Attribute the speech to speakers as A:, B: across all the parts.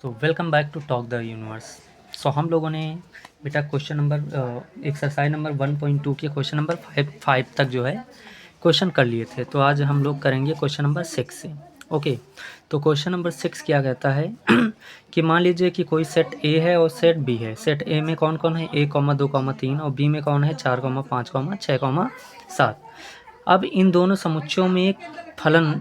A: तो welcome back to talk the universe. हम लोगों ने बेटा क्वेश्चन नंबर एक्सरसाइज नंबर 1.2 के क्वेश्चन नंबर 5 तक जो है क्वेश्चन कर लिए थे। तो आज हम लोग करेंगे क्वेश्चन नंबर 6 से। ओके, तो क्वेश्चन नंबर 6 क्या कहता है कि मान लीजिए कि कोई सेट ए है और सेट बी है। सेट ए में कौन कौन है, a, 2, 3 और बी में कौन है 4, 5, 6, 7। अब इन दोनों समुच्चयों में एक फलन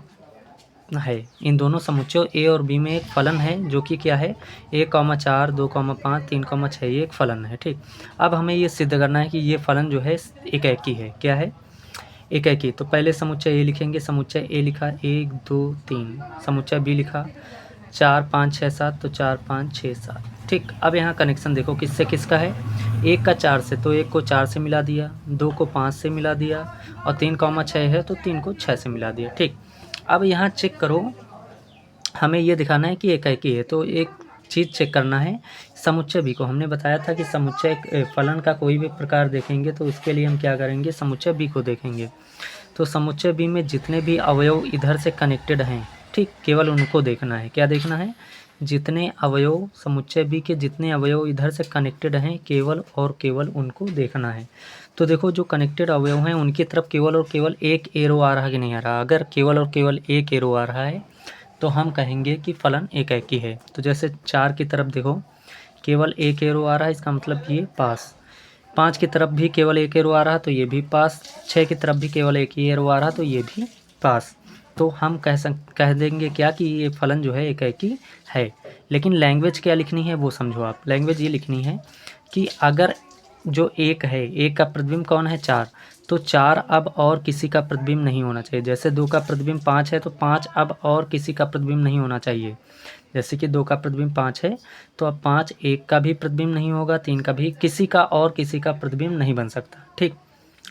A: है। इन दोनों समुच्चयों ए और बी में एक फलन है जो कि क्या है, 1, 4, 2, 5, 3, 6 ये एक फलन है। ठीक, अब हमें ये सिद्ध करना है कि ये फलन जो है एकाकी है। क्या है, एकाकी। तो पहले समुच्चय ए लिखेंगे। समुच्चय ए लिखा 1, 2, 3। समुच्चय बी लिखा 4, 5, 6, 7। तो 4, 5, 6, 7। ठीक, अब यहाँ कनेक्शन देखो किससे किसका है। 1 का 4 से, तो 1 को 4 से मिला दिया, 2 को 5 से मिला दिया और 3, 6 है तो 3 को 6 से मिला दिया। ठीक, अब यहाँ चेक करो, हमें ये दिखाना है कि एकाकी है। तो एक चीज़ चेक करना है, समुच्चय बी को हमने बताया था कि समुच्चय फलन का कोई भी प्रकार देखेंगे तो उसके लिए हम क्या करेंगे, समुच्चय बी को देखेंगे। तो समुच्चय बी में जितने भी अवयव इधर से कनेक्टेड हैं, ठीक, केवल उनको देखना है। क्या देखना है, जितने अवयव समुच्चय बी के जितने अवयव इधर से कनेक्टेड हैं केवल और केवल उनको देखना है। तो देखो जो कनेक्टेड अवयव हैं उनकी तरफ केवल और केवल एक एरो आ रहा है कि नहीं आ रहा। अगर केवल और केवल एक एरो आ रहा है तो हम कहेंगे कि फलन एकाकी है। तो जैसे 4 की तरफ देखो केवल एक एरो आ रहा है, इसका मतलब ये पास। 5 की तरफ भी केवल एक एरो आ रहा तो ये भी पास। 6 की तरफ भी केवल एक ही एरो आ रहा तो ये भी पास। तो हम कह देंगे क्या कि ये फलन जो है एकाकी है। लेकिन लैंग्वेज क्या लिखनी है वो समझो आप। लैंग्वेज ये लिखनी है कि अगर जो एक है, एक का प्रतिबिंब कौन है 4, तो 4 अब और किसी का प्रतिबिंब नहीं होना चाहिए। जैसे 2 का प्रतिबिंब 5 है तो 5 अब और किसी का प्रतिबिंब नहीं होना चाहिए। जैसे कि 2 का प्रतिबिंब 5 है तो अब 5 एक का भी प्रतिबिंब नहीं होगा, 3 का भी, किसी का और किसी का प्रतिबिंब नहीं बन सकता। ठीक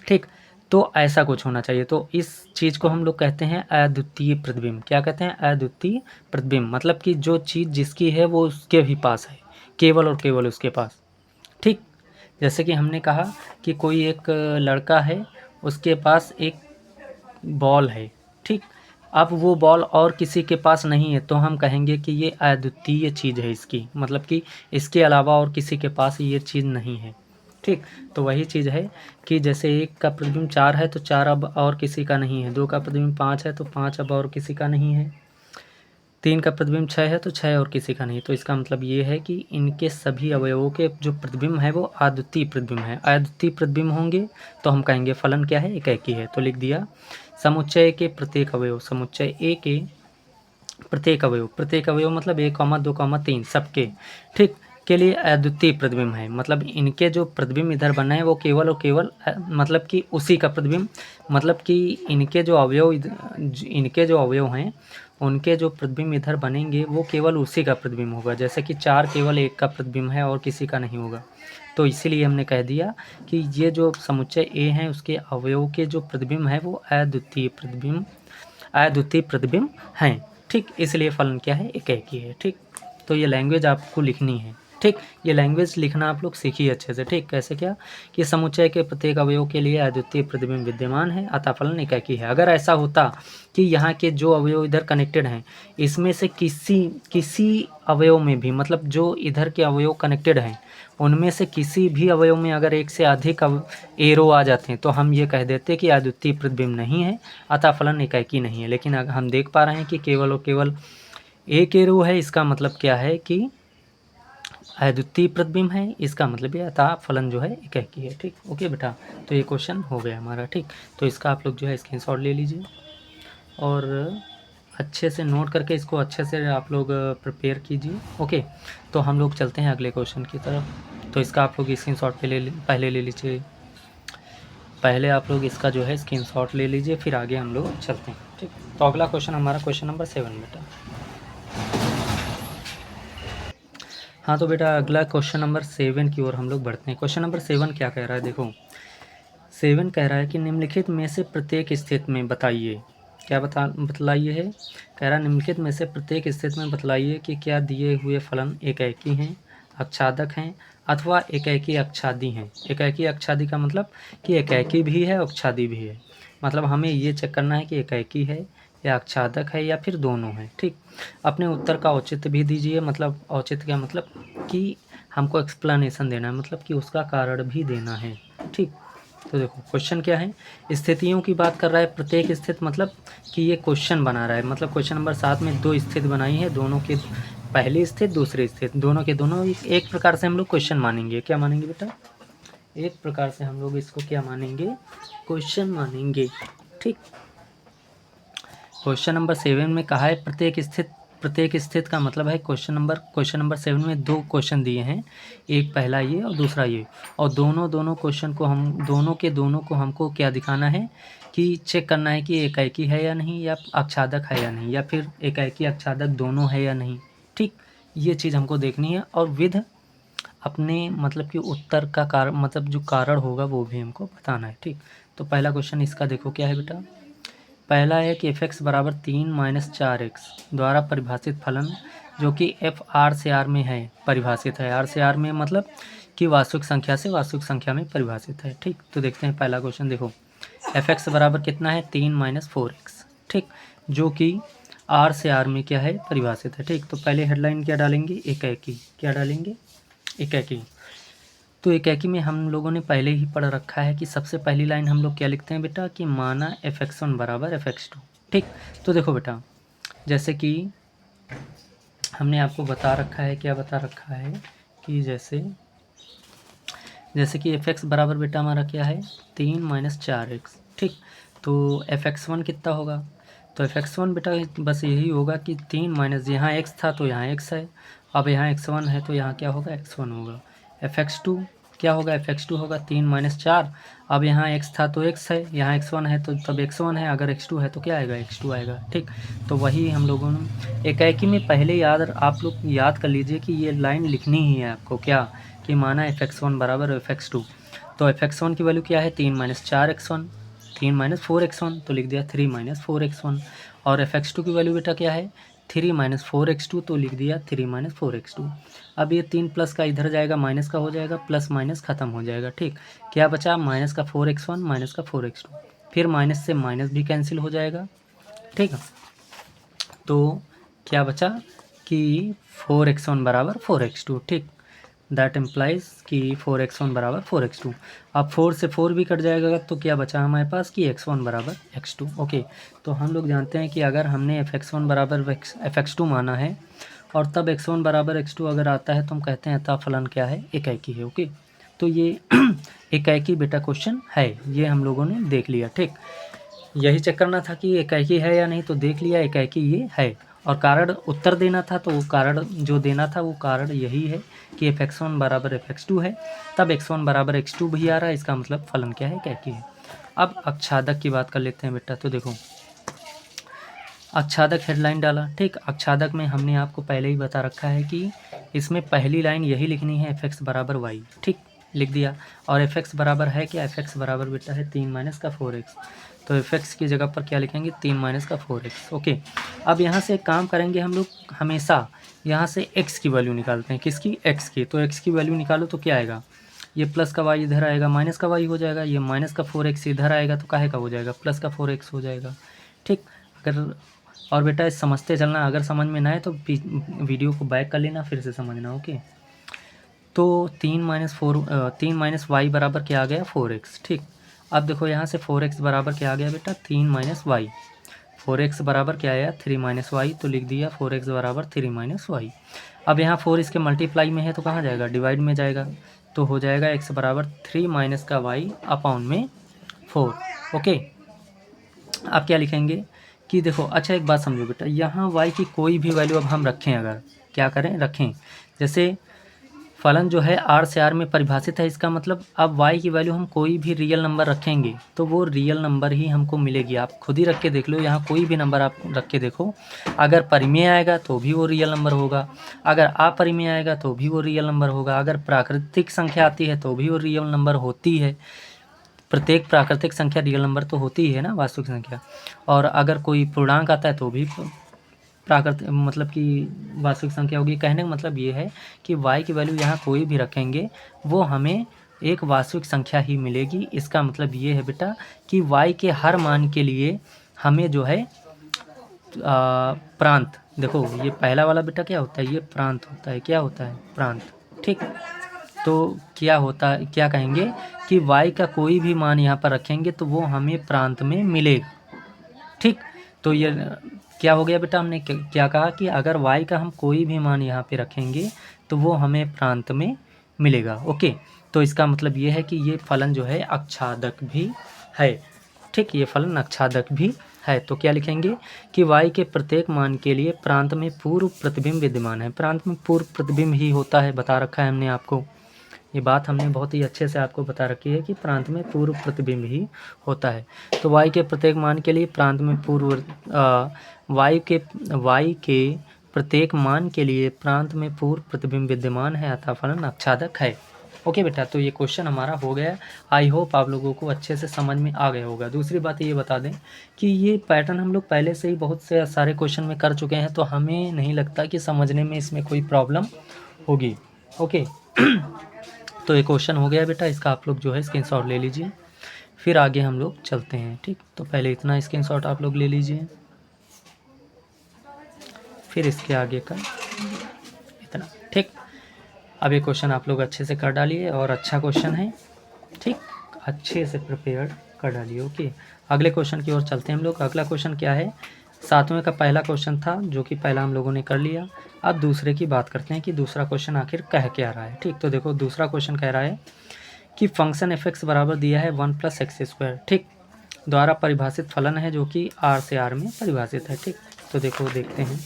A: ठीक, तो ऐसा कुछ होना चाहिए। तो इस चीज़ को हम लोग कहते हैं अद्वितीय प्रतिबिंब। क्या कहते हैं, अद्वितीय प्रतिबिंब। मतलब कि जो चीज़ जिसकी है वो उसके भी पास है, केवल और केवल उसके पास। ठीक, जैसे कि हमने कहा कि कोई एक लड़का है, उसके पास एक बॉल है। ठीक, अब वो बॉल और किसी के पास नहीं है तो हम कहेंगे कि ये अद्वितीय चीज़ है इसकी, मतलब कि इसके अलावा और किसी के पास ये चीज़ नहीं है। ठीक, तो वही चीज़ है कि जैसे 1 का प्रतिबिंब 4 है तो 4 अब और किसी का नहीं है। 2 का प्रतिबिंब 5 है तो 5 अब और किसी का नहीं है। 3 का प्रतिबिंब 6 है तो 6 और किसी का नहीं। तो इसका मतलब ये है कि इनके सभी अवयवों के जो प्रतिबिंब है वो अद्वितीय प्रतिबिंब है। अद्वितीय प्रतिबिंब होंगे तो हम कहेंगे फलन क्या है, एकाकी है। तो लिख दिया समुच्चय के प्रत्येक अवयव, समुच्चय ए के प्रत्येक अवयव, प्रत्येक अवयव मतलब 1, 2, 3 सबके, ठीक, के लिए अद्वितीय प्रतिबिंब है। मतलब इनके जो प्रतिबिंब इधर बने हैं वो केवल और केवल मतलब कि उसी का प्रतिबिंब, मतलब कि इनके जो अवयव इनके जो अवयव हैं उनके जो प्रतिबिंब इधर बनेंगे वो केवल उसी का प्रतिबिंब होगा। जैसे कि 4 केवल एक का प्रतिबिंब है और किसी का नहीं होगा। तो इसीलिए हमने कह दिया कि ये जो समुच्चय ए है उसके अवयव के जो प्रतिबिंब है वो अद्वितीय प्रतिबिंब हैं। ठीक, इसलिए फलन क्या है, एकाकी है। ठीक, तो ये लैंग्वेज आपको लिखनी है। ठीक, ये लैंग्वेज लिखना आप लोग सीखिए अच्छे से। ठीक, कैसे, क्या कि समुच्चय के प्रत्येक अवयव के लिए अद्वितीय प्रतिबिंब विद्यमान है अतः फलन एकाकी है। अगर ऐसा होता कि यहाँ के जो अवयव इधर कनेक्टेड हैं इसमें से किसी अवयव में भी, मतलब जो इधर के अवयव कनेक्टेड हैं उनमें से किसी भी अवयव में अगर एक से अधिक एरो आ जाते हैं तो हम ये कह देते कि अद्वितीय प्रतिबिंब नहीं है अतः फलन एकाकी नहीं है। लेकिन अगर हम देख पा रहे हैं कि केवल और केवल एक एरो है, इसका मतलब क्या है कि अद्वितीय प्रतिबिंब है, इसका मतलब ये अतः फलन जो है एकाकी है। ठीक, ओके बेटा, तो ये क्वेश्चन हो गया हमारा। ठीक, तो इसका आप लोग जो है स्क्रीनशॉट ले लीजिए और अच्छे से नोट करके इसको अच्छे से आप लोग प्रिपेयर कीजिए। ओके, तो हम लोग चलते हैं अगले क्वेश्चन की तरफ। तो इसका आप लोग स्क्रीनशॉट पहले ले लीजिए। पहले आप लोग इसका जो है स्क्रीनशॉट ले लीजिए, फिर आगे हम लोग चलते हैं। ठीक, तो अगला क्वेश्चन हमारा क्वेश्चन नंबर 7 बेटा। हाँ तो बेटा अगला क्वेश्चन नंबर 7 की ओर हम लोग बढ़ते हैं। क्वेश्चन नंबर 7 क्या कह रहा है, देखो 7 कह रहा है कि निम्नलिखित में से प्रत्येक स्थिति में बताइए, क्या बतलाइए है, कह रहा है निम्नलिखित में से प्रत्येक स्थिति में बतलाइए कि क्या दिए हुए फलन एकाकी हैं, आच्छादक हैं अथवा एकाकी आच्छादी हैं। एकाकी आच्छादी का मतलब कि एकाकी भी है और आच्छादी भी है। मतलब हमें ये चेक करना है कि एकाकी है या आच्छादक है या फिर दोनों है। ठीक, अपने उत्तर का औचित्य भी दीजिए, मतलब औचित्य क्या मतलब कि हमको एक्सप्लेनेशन देना है, मतलब कि उसका कारण भी देना है। ठीक, तो देखो क्वेश्चन क्या है, स्थितियों की बात कर रहा है। प्रत्येक स्थिति मतलब कि ये क्वेश्चन बना रहा है, मतलब क्वेश्चन नंबर 7 में 2 स्थिति बनाई है, दोनों के पहली स्थिति दूसरी स्थिति दोनों के दोनों एक प्रकार से हम लोग क्वेश्चन मानेंगे। क्या मानेंगे बेटा? एक प्रकार से हम लोग इसको क्या मानेंगे? क्वेश्चन मानेंगे। ठीक, क्वेश्चन नंबर 7 में कहा है प्रत्येक स्थिति का मतलब है क्वेश्चन नंबर 7 में 2 क्वेश्चन दिए हैं, एक पहला ये और दूसरा ये, और दोनों क्वेश्चन को हम दोनों को हमको क्या दिखाना है कि चेक करना है कि एकाएकी है या नहीं, या आच्छादक है या नहीं, या फिर एकाएकी आच्छादक दोनों है या नहीं। ठीक, ये चीज़ हमको देखनी है, और विध अपने मतलब कि उत्तर का कारण मतलब जो कारण होगा वो भी हमको बताना है। ठीक, तो पहला क्वेश्चन इसका देखो क्या है बेटा। पहला है कि एफ एक्स बराबर 3-4x द्वारा परिभाषित फलन जो कि एफ आर से आर में है, परिभाषित है। आर से आर में मतलब कि वास्तविक संख्या से वास्तविक संख्या में परिभाषित है। ठीक, तो देखते हैं पहला क्वेश्चन। देखो एफ एक्स बराबर कितना है? 3-4x। ठीक, जो कि आर से आर में क्या है? परिभाषित है। ठीक, तो पहले हेडलाइन क्या डालेंगे? एकाएकी। क्या डालेंगे? एकाएकी। तो एकाएकी में हम लोगों ने पहले ही पढ़ रखा है कि सबसे पहली लाइन हम लोग क्या लिखते हैं बेटा कि माना fx1 बराबर fx2। ठीक, तो देखो बेटा जैसे कि हमने आपको बता रखा है, क्या बता रखा है कि जैसे कि fx बराबर बेटा हमारा क्या है? 3-4x। ठीक, तो fx1 कितना होगा? तो fx1 बेटा बस यही होगा कि 3 माइनस, यहाँ x था तो यहाँ x है, अब यहाँ x1 है तो यहाँ क्या होगा? x1 होगा। fx2 क्या होगा? fx2 होगा 3-4, अब यहाँ x था तो x है, यहाँ x1 है तो तब x1 है, अगर x2 है तो क्या आएगा? x2 आएगा। ठीक, तो वही हम लोगों ने एकाएकी में पहले आप लोग याद कर लीजिए कि ये लाइन लिखनी ही है आपको, क्या कि माना fx1 बराबर fx2। तो fx1 की वैल्यू क्या है? 3-4x1, 3-4x1 तो लिख दिया 3-4x1, और fx2 की वैल्यू बेटा क्या है? 3-4x2 तो लिख दिया 3-4x2। अब ये 3 प्लस का इधर जाएगा, माइनस का हो जाएगा, प्लस माइनस खत्म हो जाएगा। ठीक, क्या बचा? माइनस का 4x1 माइनस का 4x2, फिर माइनस से माइनस भी कैंसिल हो जाएगा। ठीक है, तो क्या बचा कि 4x1 बराबर 4x2। ठीक, दैट इम्प्लाइज कि 4x1 बराबर 4x2। अब 4 से 4 भी कट जाएगा तो क्या बचा हमारे पास कि x1 बराबर x2। ओके, तो हम लोग जानते हैं कि अगर हमने fx1 बराबर fx2 माना है और तब x1 बराबर x2 अगर आता है तो हम कहते हैं अतः फलन क्या है? एकाएकी है। ओके, तो ये एकाएकी बेटा क्वेश्चन है, ये हम लोगों ने देख लिया। ठीक, यही चेक करना था कि एकाएकी है या नहीं, तो देख लिया एकाएकी ये है, और कारण उत्तर देना था तो वो कारण जो देना था वो कारण यही है कि fx1 बराबर fx2 है, तब x1 बराबर x2 भी आ रहा है, इसका मतलब फलन क्या है? एकाएकी है। अब आच्छादक की बात कर लेते हैं बेटा। तो देखो आच्छादक हेडलाइन डाला। ठीक, आच्छादक में हमने आपको पहले ही बता रखा है कि इसमें पहली लाइन यही लिखनी है fx बराबर y। ठीक, लिख दिया, और fx बराबर है क्या? fx बराबर बेटा है 3-4x, तो fx की जगह पर क्या लिखेंगे? 3-4x। ओके, अब यहाँ से एक काम करेंगे हम लोग, हमेशा यहाँ से x की वैल्यू निकालते हैं। किसकी? x की। तो x की वैल्यू निकालो तो क्या आएगा? ये प्लस का y इधर आएगा, माइनस का y हो जाएगा, ये माइनस का 4x इधर आएगा तो काहे का हो जाएगा? प्लस का 4x हो जाएगा। ठीक, अगर और बेटा समझते चलना, अगर समझ में ना आए तो वीडियो को बैक कर लेना, फिर से समझना। ओके, तो 3 y बराबर क्या आ गया? 4x। ठीक, अब देखो यहाँ से 4x बराबर क्या आ गया बेटा? 3 - y। 4x बराबर क्या आया? 3 - y, तो लिख दिया 4x बराबर 3 - y। अब यहाँ 4 इसके मल्टीप्लाई में है तो कहाँ जाएगा? डिवाइड में जाएगा, तो हो जाएगा x बराबर 3 माइनस का y अपॉन में 4। ओके, आप क्या लिखेंगे कि देखो, अच्छा एक बात समझो बेटा, यहाँ y की कोई भी वैल्यू अब हम रखें, अगर क्या करें? रखें, जैसे फलन जो है r से r में परिभाषित है, इसका मतलब अब y की वैल्यू हम कोई भी रियल नंबर रखेंगे तो वो रियल नंबर ही हमको मिलेगी। आप खुद ही रख के देख लो, यहाँ कोई भी नंबर आप रख के देखो, अगर परिमेय आएगा तो भी वो रियल नंबर होगा, अगर अपरिमेय आएगा तो भी वो रियल नंबर होगा, अगर प्राकृतिक संख्या आती है तो भी वो रियल नंबर होती है। प्रत्येक प्राकृतिक संख्या रियल नंबर तो होती ही है ना, वास्तविक संख्या, और अगर कोई पूर्णांक आता है तो भी प्राकृतिक मतलब कि वास्तविक संख्या होगी। कहने का मतलब ये है कि y की वैल्यू यहाँ कोई भी रखेंगे वो हमें एक वास्तविक संख्या ही मिलेगी। इसका मतलब ये है बेटा कि y के हर मान के लिए हमें जो है प्रांत, देखो ये पहला वाला बेटा क्या होता है, ये प्रांत होता है, क्या होता है, प्रांत। ठीक, तो क्या होता है, क्या कहेंगे कि y का कोई भी मान यहाँ पर रखेंगे तो वो हमें प्रांत में मिलेगा। ठीक, तो ये क्या हो गया बेटा, हमने क्या कहा कि अगर y का हम कोई भी मान यहाँ पे रखेंगे तो वो हमें प्रांत में मिलेगा। ओके, तो इसका मतलब ये है कि ये फलन जो है अक्षादक भी है। ठीक, ये फलन अक्षादक भी है। तो क्या लिखेंगे कि y के प्रत्येक मान के लिए प्रांत में पूर्व प्रतिबिंब विद्यमान है। प्रांत में पूर्व प्रतिबिंब ही होता है, बता रखा है हमने आपको, ये बात हमने बहुत ही अच्छे से आपको बता रखी है कि प्रांत में पूर्व प्रतिबिंब ही होता है। तो y के प्रत्येक मान के लिए प्रांत में पूर्व y के प्रत्येक मान के लिए प्रांत में पूर्व प्रतिबिंब विद्यमान है, अतः फलन अक्षादक है। ओके बेटा, तो ये क्वेश्चन हमारा हो गया। आई होप आप लोगों को अच्छे से समझ में आ गया होगा। दूसरी बात ये बता दें कि ये पैटर्न हम लोग पहले से ही बहुत से सारे क्वेश्चन में कर चुके हैं, तो हमें नहीं लगता कि समझने में इसमें कोई प्रॉब्लम होगी। ओके तो ये क्वेश्चन हो गया बेटा, इसका आप लोग जो है स्क्रीनशॉट ले लीजिए, फिर आगे हम लोग चलते हैं। ठीक, तो पहले इतना स्क्रीनशॉट आप लोग ले लीजिए, फिर इसके आगे का इतना। ठीक, अब ये क्वेश्चन आप लोग अच्छे से कर डालिए और अच्छा क्वेश्चन है। ठीक, अच्छे से प्रिपेयर कर डालिए। ओके, अगले क्वेश्चन की ओर चलते हैं हम लोग। अगला क्वेश्चन क्या है, 7वें का पहला क्वेश्चन था जो कि पहला हम लोगों ने कर लिया। अब दूसरे की बात करते हैं कि दूसरा क्वेश्चन आखिर कह क्या रहा है। ठीक, तो देखो दूसरा क्वेश्चन कह रहा है कि फंक्शन f(x) बराबर दिया है 1 + x²। ठीक, द्वारा परिभाषित फलन है जो कि r से r में परिभाषित है। ठीक, तो देखो देखते हैं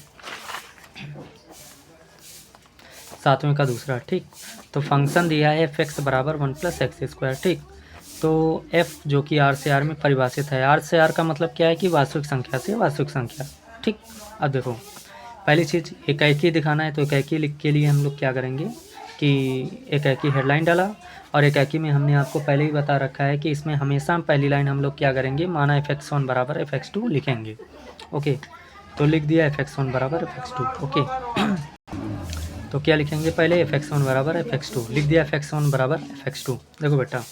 A: 7वें का दूसरा। ठीक, तो फंक्शन दिया है f(x) बराबर 1 + x²। ठीक, तो f जो कि r से r में परिभाषित है, r से r का मतलब क्या है कि वास्तविक संख्या से वास्तविक संख्या। ठीक, अब देखो पहली चीज़ एकाकी दिखाना है, तो एकाकी लिख के लिए हम लोग क्या करेंगे कि एकाकी हेडलाइन डाला, और एकाकी में हमने आपको पहले ही बता रखा है कि इसमें हमेशा पहली लाइन हम लोग क्या करेंगे, माना f(x1) बराबर f(x2) लिखेंगे। ओके, तो लिख दिया f(x1) बराबर f(x2). ओके तो क्या लिखेंगे, पहले f(x1) बराबर f(x2) लिख दिया, f(x1) बराबर f(x2). देखो बेटा,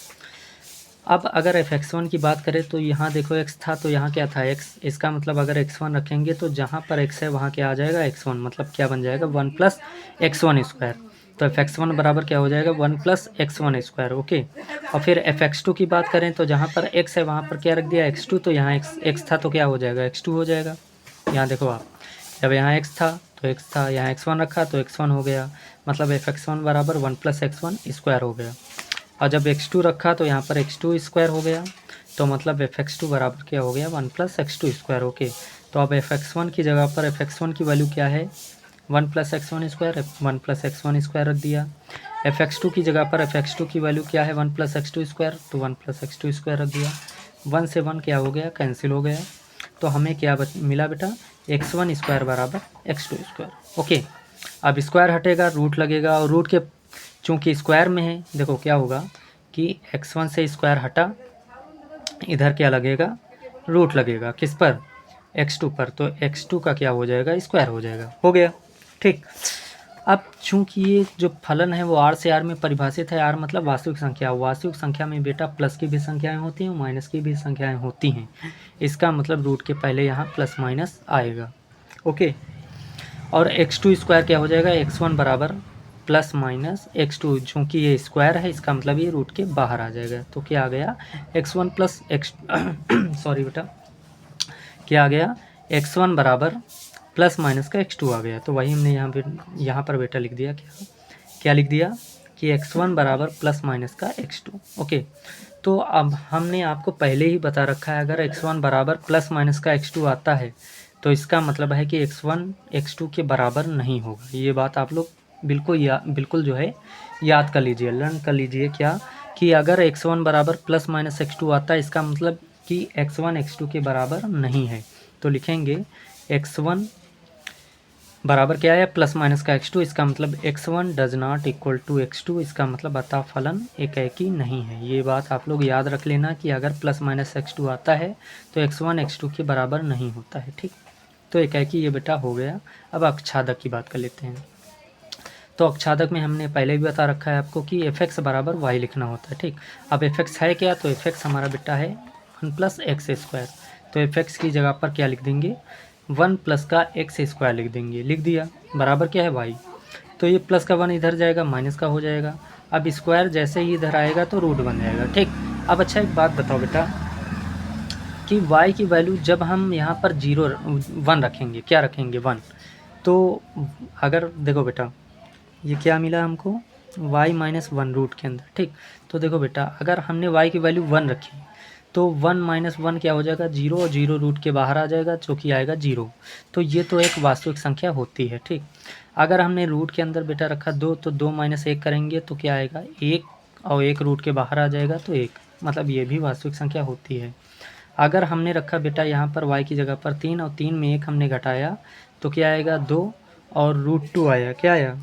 A: अब अगर f(x1) की बात करें तो यहाँ देखो x था, तो यहाँ क्या था x, इसका मतलब अगर x1 रखेंगे तो जहाँ पर x है वहाँ क्या आ जाएगा x1, मतलब क्या बन जाएगा 1 + x1²। तो f(x1) बराबर क्या हो जाएगा 1 + x1²। ओके, और फिर f(x2) की बात करें तो जहाँ पर x है वहाँ पर क्या रख दिया x2, तो यहाँ x था तो क्या हो जाएगा x2 हो जाएगा। यहाँ देखो आप, जब यहाँ x था तो x था, यहाँ x1 रखा तो x1 हो गया, मतलब f(x1) बराबर 1 + x1² हो गया। और जब x2 रखा तो यहाँ पर x2² हो गया, तो मतलब f(x2) बराबर क्या हो गया 1 + x2²। ओके, तो अब f(x1) की जगह पर f(x1) की वैल्यू क्या है 1 + x1², 1 + x1² रख दिया। f(x2) की जगह पर f(x2) की वैल्यू क्या है 1 + x2², तो 1 + x2² रख दिया। 1 से 1 क्या हो गया, कैंसिल हो गया, तो हमें क्या मिला बेटा x1² बराबर x2²। ओके, अब स्क्वायर हटेगा, रूट लगेगा, और रूट के चूँकि स्क्वायर में है, देखो क्या होगा कि x1 से स्क्वायर हटा, इधर क्या लगेगा, रूट लगेगा, किस पर, x2 पर, तो x2 का क्या हो जाएगा, स्क्वायर हो जाएगा, हो गया। ठीक, अब चूँकि ये जो फलन है वो r से r में परिभाषित है, r मतलब वास्तविक संख्या, वास्तविक संख्या में बेटा प्लस की भी संख्याएं होती हैं, माइनस की भी संख्याएं होती हैं, इसका मतलब रूट के पहले यहाँ प्लस माइनस आएगा। ओके, और x2² क्या हो जाएगा, x1 बराबर प्लस माइनस x2, चूँकि ये स्क्वायर है इसका मतलब ये रूट के बाहर आ जाएगा, तो क्या आ गया x1 प्लस x सॉरी बेटा, क्या आ गया x1 बराबर प्लस माइनस का x2 आ गया। तो वही हमने यहाँ पर बेटा लिख दिया, क्या लिख दिया कि x1 बराबर प्लस माइनस का x2। ओके, तो अब हमने आपको पहले ही बता रखा है अगर x1 बराबर प्लस माइनस का x2 आता है तो इसका मतलब है कि x1 x2 के बराबर नहीं होगा। ये बात आप लोग बिल्कुल जो है याद कर लीजिए, लर्न कर लीजिए, क्या कि अगर x1 बराबर प्लस माइनस x2 आता है इसका मतलब कि x1 x2 के बराबर नहीं है, तो लिखेंगे x1 बराबर क्या है प्लस माइनस का x2, इसका मतलब x1 does not equal to x2, इसका मतलब अतः फलन एकाकी नहीं है। ये बात आप लोग याद रख लेना कि अगर प्लस माइनस x2 आता है तो x1 x2 के बराबर नहीं होता है। ठीक, तो एकाकी ये बेटा हो गया। अब अक्षादक की बात कर लेते हैं। तो अक्षादक में हमने पहले भी बता रखा है आपको कि f(x) बराबर y लिखना होता है। ठीक, अब f(x) है क्या, तो f(x) हमारा बेटा है 1 + x², तो f(x) की जगह पर क्या लिख देंगे 1 प्लस का एक्स स्क्वायर लिख देंगे, लिख दिया, बराबर क्या है वाई। तो ये प्लस का 1 इधर जाएगा, माइनस का हो जाएगा। अब स्क्वायर जैसे ही इधर आएगा तो रूट बन जाएगा, ठीक। अब अच्छा एक बात बताओ बेटा कि y की वैल्यू जब हम यहाँ पर 1 रखेंगे, क्या रखेंगे 1, तो अगर देखो बेटा ये क्या मिला हमको, y - 1 रूट के अंदर, ठीक। तो देखो बेटा अगर हमने y की वैल्यू 1 रखी तो 1 - 1 क्या हो जाएगा 0, और 0 रूट के बाहर आ जाएगा जो कि आएगा 0। तो ये तो एक वास्तविक संख्या होती है, ठीक। अगर हमने रूट के अंदर बेटा रखा 2 तो 2 - 1 करेंगे तो क्या आएगा 1, और 1 रूट के बाहर आ जाएगा तो 1, मतलब ये भी वास्तविक संख्या होती है। अगर हमने रखा बेटा यहाँ पर y की जगह पर 3 और 3 में 1 हमने घटाया तो क्या आएगा 2, और √2 आया, क्या आया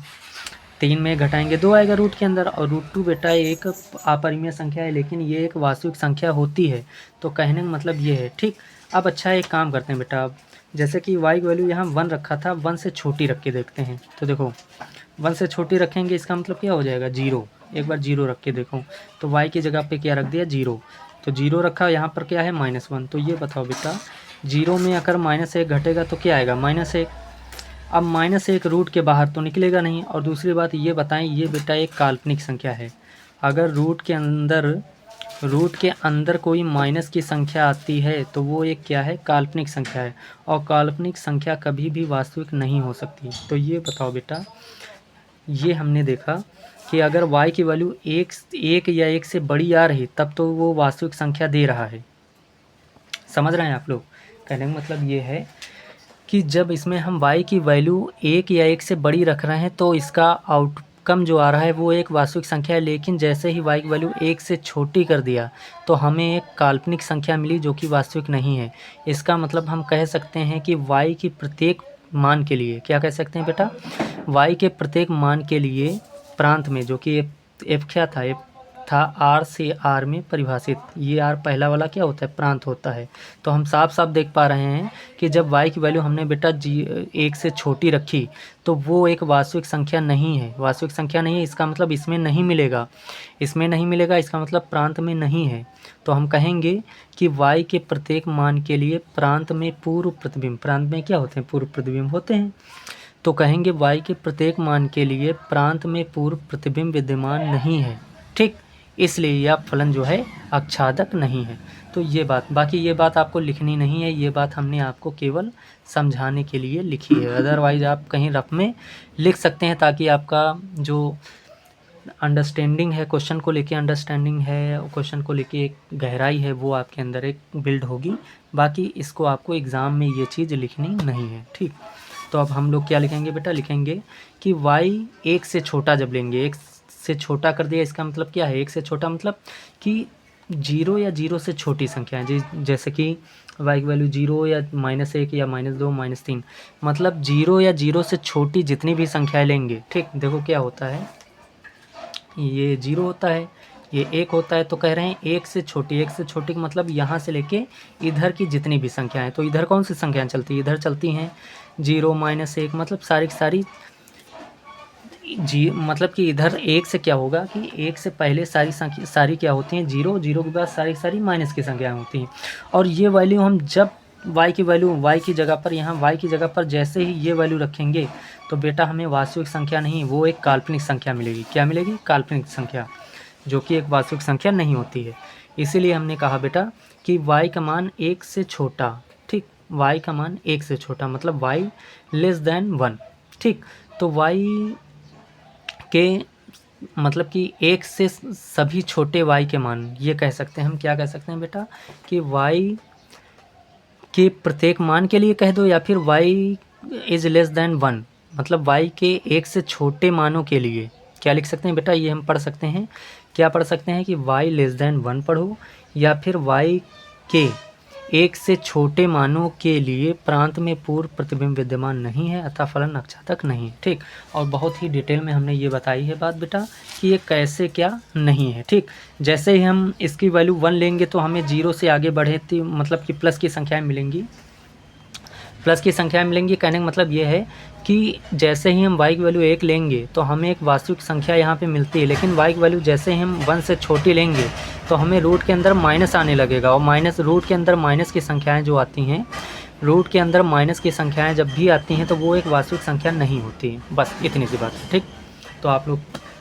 A: 3 में घटाएंगे 2 आएगा रूट के अंदर, और √2 बेटा एक अपरिमेय संख्या है लेकिन ये एक वास्तविक संख्या होती है। तो कहने का मतलब ये है, ठीक। अब अच्छा एक काम करते हैं बेटा, अब जैसे कि y की वैल्यू यहाँ 1 रखा था, 1 से छोटी रख के देखते हैं। तो देखो 1 से छोटी रखेंगे इसका मतलब क्या हो जाएगा 0, एक बार 0 रख के देखो। तो y की जगह पे क्या रख दिया 0, तो 0 रखा, यहाँ पर क्या है -1। तो ये बताओ बेटा 0 में अगर -1 घटेगा तो क्या आएगा -1। अब -1 रूट के बाहर तो निकलेगा नहीं, और दूसरी बात ये बताएं ये बेटा एक काल्पनिक संख्या है। अगर रूट के अंदर कोई माइनस की संख्या आती है तो वो एक क्या है काल्पनिक संख्या है, और काल्पनिक संख्या कभी भी वास्तविक नहीं हो सकती। तो ये बताओ बेटा ये हमने देखा कि अगर y की वैल्यू 1 या 1 से बड़ी आ रही तब तो वो वास्तविक संख्या दे रहा है। समझ रहे हैं आप लोग, कहने का मतलब ये है कि जब इसमें हम y की वैल्यू 1 या 1 से बड़ी रख रहे हैं तो इसका आउटकम जो आ रहा है वो एक वास्तविक संख्या है, लेकिन जैसे ही y की वैल्यू 1 से छोटी कर दिया तो हमें एक काल्पनिक संख्या मिली जो कि वास्तविक नहीं है। इसका मतलब हम कह सकते हैं कि y की प्रत्येक मान के लिए, क्या कह सकते हैं बेटा, y के प्रत्येक मान के लिए प्रांत में, जो कि f क्या था, f था r से r में परिभाषित, ये r पहला वाला क्या होता है प्रांत होता है। तो हम साफ साफ देख पा रहे हैं कि जब y की वैल्यू हमने बेटा 1 से छोटी रखी तो वो एक वास्तविक संख्या नहीं है, वास्तविक संख्या नहीं है, इसका मतलब इसमें नहीं मिलेगा, इसमें नहीं मिलेगा, इसका मतलब प्रांत में नहीं है। तो हम कहेंगे कि y के प्रत्येक मान के लिए प्रांत में पूर्व प्रतिबिंब, प्रांत में क्या होते हैं पूर्व प्रतिबिंब होते हैं। तो कहेंगे y के प्रत्येक मान के लिए प्रांत में पूर्व प्रतिबिंब विद्यमान नहीं है, ठीक। इसलिए यह फलन जो है आच्छादक नहीं है। तो ये बात, बाकी ये बात आपको लिखनी नहीं है, ये बात हमने आपको केवल समझाने के लिए लिखी है। अदरवाइज़ आप कहीं रफ में लिख सकते हैं ताकि आपका जो अंडरस्टैंडिंग है, क्वेश्चन को लेके अंडरस्टैंडिंग है, क्वेश्चन को लेके एक गहराई है, वो आपके अंदर एक बिल्ड होगी। बाकी इसको आपको एग्ज़ाम में ये चीज़ लिखनी नहीं है, ठीक। तो अब हम लोग क्या लिखेंगे बेटा, लिखेंगे कि y 1 से छोटा जब लेंगे, 1 से छोटा कर दिया, इसका मतलब क्या है 1 से छोटा मतलब कि 0 या 0 से छोटी संख्या है, जैसे कि y की वैल्यू 0 या -1 या -2 -3, मतलब 0 या 0 से छोटी जितनी भी संख्याएं लेंगे, ठीक। देखो क्या होता है, ये 0 होता है, ये 1 होता है, तो कह रहे हैं 1 से छोटी, 1 से छोटी का मतलब यहाँ से लेके इधर की जितनी भी संख्याएं, तो इधर कौन सी संख्याएं चलती है, इधर चलती हैं 0 -1, मतलब सारी की सारी मतलब कि इधर 1 से क्या होगा कि 1 से पहले सारी संख्या सारी क्या होती हैं 0, 0 के बाद सारी की सारी माइनस की संख्याएं होती हैं। और ये वैल्यू हम जब y की वैल्यू y की जगह पर, यहाँ y की जगह पर जैसे ही ये वैल्यू रखेंगे तो बेटा हमें वास्तविक संख्या नहीं, वो एक काल्पनिक संख्या मिलेगी। क्या मिलेगी, काल्पनिक संख्या, जो कि एक वास्तविक संख्या नहीं होती है। इसीलिए हमने कहा बेटा कि y का मान 1 से छोटा, ठीक, y का मान 1 से छोटा मतलब y <1, ठीक। तो y के मतलब कि 1 से सभी छोटे y के मान, ये कह सकते हैं हम, क्या कह सकते हैं बेटा कि y के प्रत्येक मान के लिए कह दो, या फिर y <1 मतलब y के 1 से छोटे मानों के लिए क्या लिख सकते हैं बेटा, ये हम पढ़ सकते हैं, क्या पढ़ सकते हैं कि y <1 पढ़ो, या फिर y के 1 से छोटे मानों के लिए प्रांत में पूर्व प्रतिबिंब विद्यमान नहीं है अतः फलन आच्छादक नहीं है, ठीक। और बहुत ही डिटेल में हमने ये बताई है बात बेटा कि ये कैसे क्या नहीं है, ठीक। जैसे ही हम इसकी वैल्यू 1 लेंगे तो हमें 0 से आगे बढ़े मतलब कि प्लस की संख्याएं मिलेंगी, प्लस की संख्याएं मिलेंगी। कहने का मतलब ये है कि जैसे ही हम y की वैल्यू 1 लेंगे तो हमें एक वास्तविक संख्या यहाँ पे मिलती है, लेकिन y की वैल्यू जैसे ही हम 1 से छोटी लेंगे तो हमें रूट के अंदर माइनस आने लगेगा, और माइनस रूट के अंदर माइनस की संख्याएं जो आती हैं रूट के अंदर माइनस की संख्याएं जब भी आती हैं तो वो एक वास्तविक संख्या नहीं होती है, बस इतनी सी बात है। ठीक, तो आप लोग,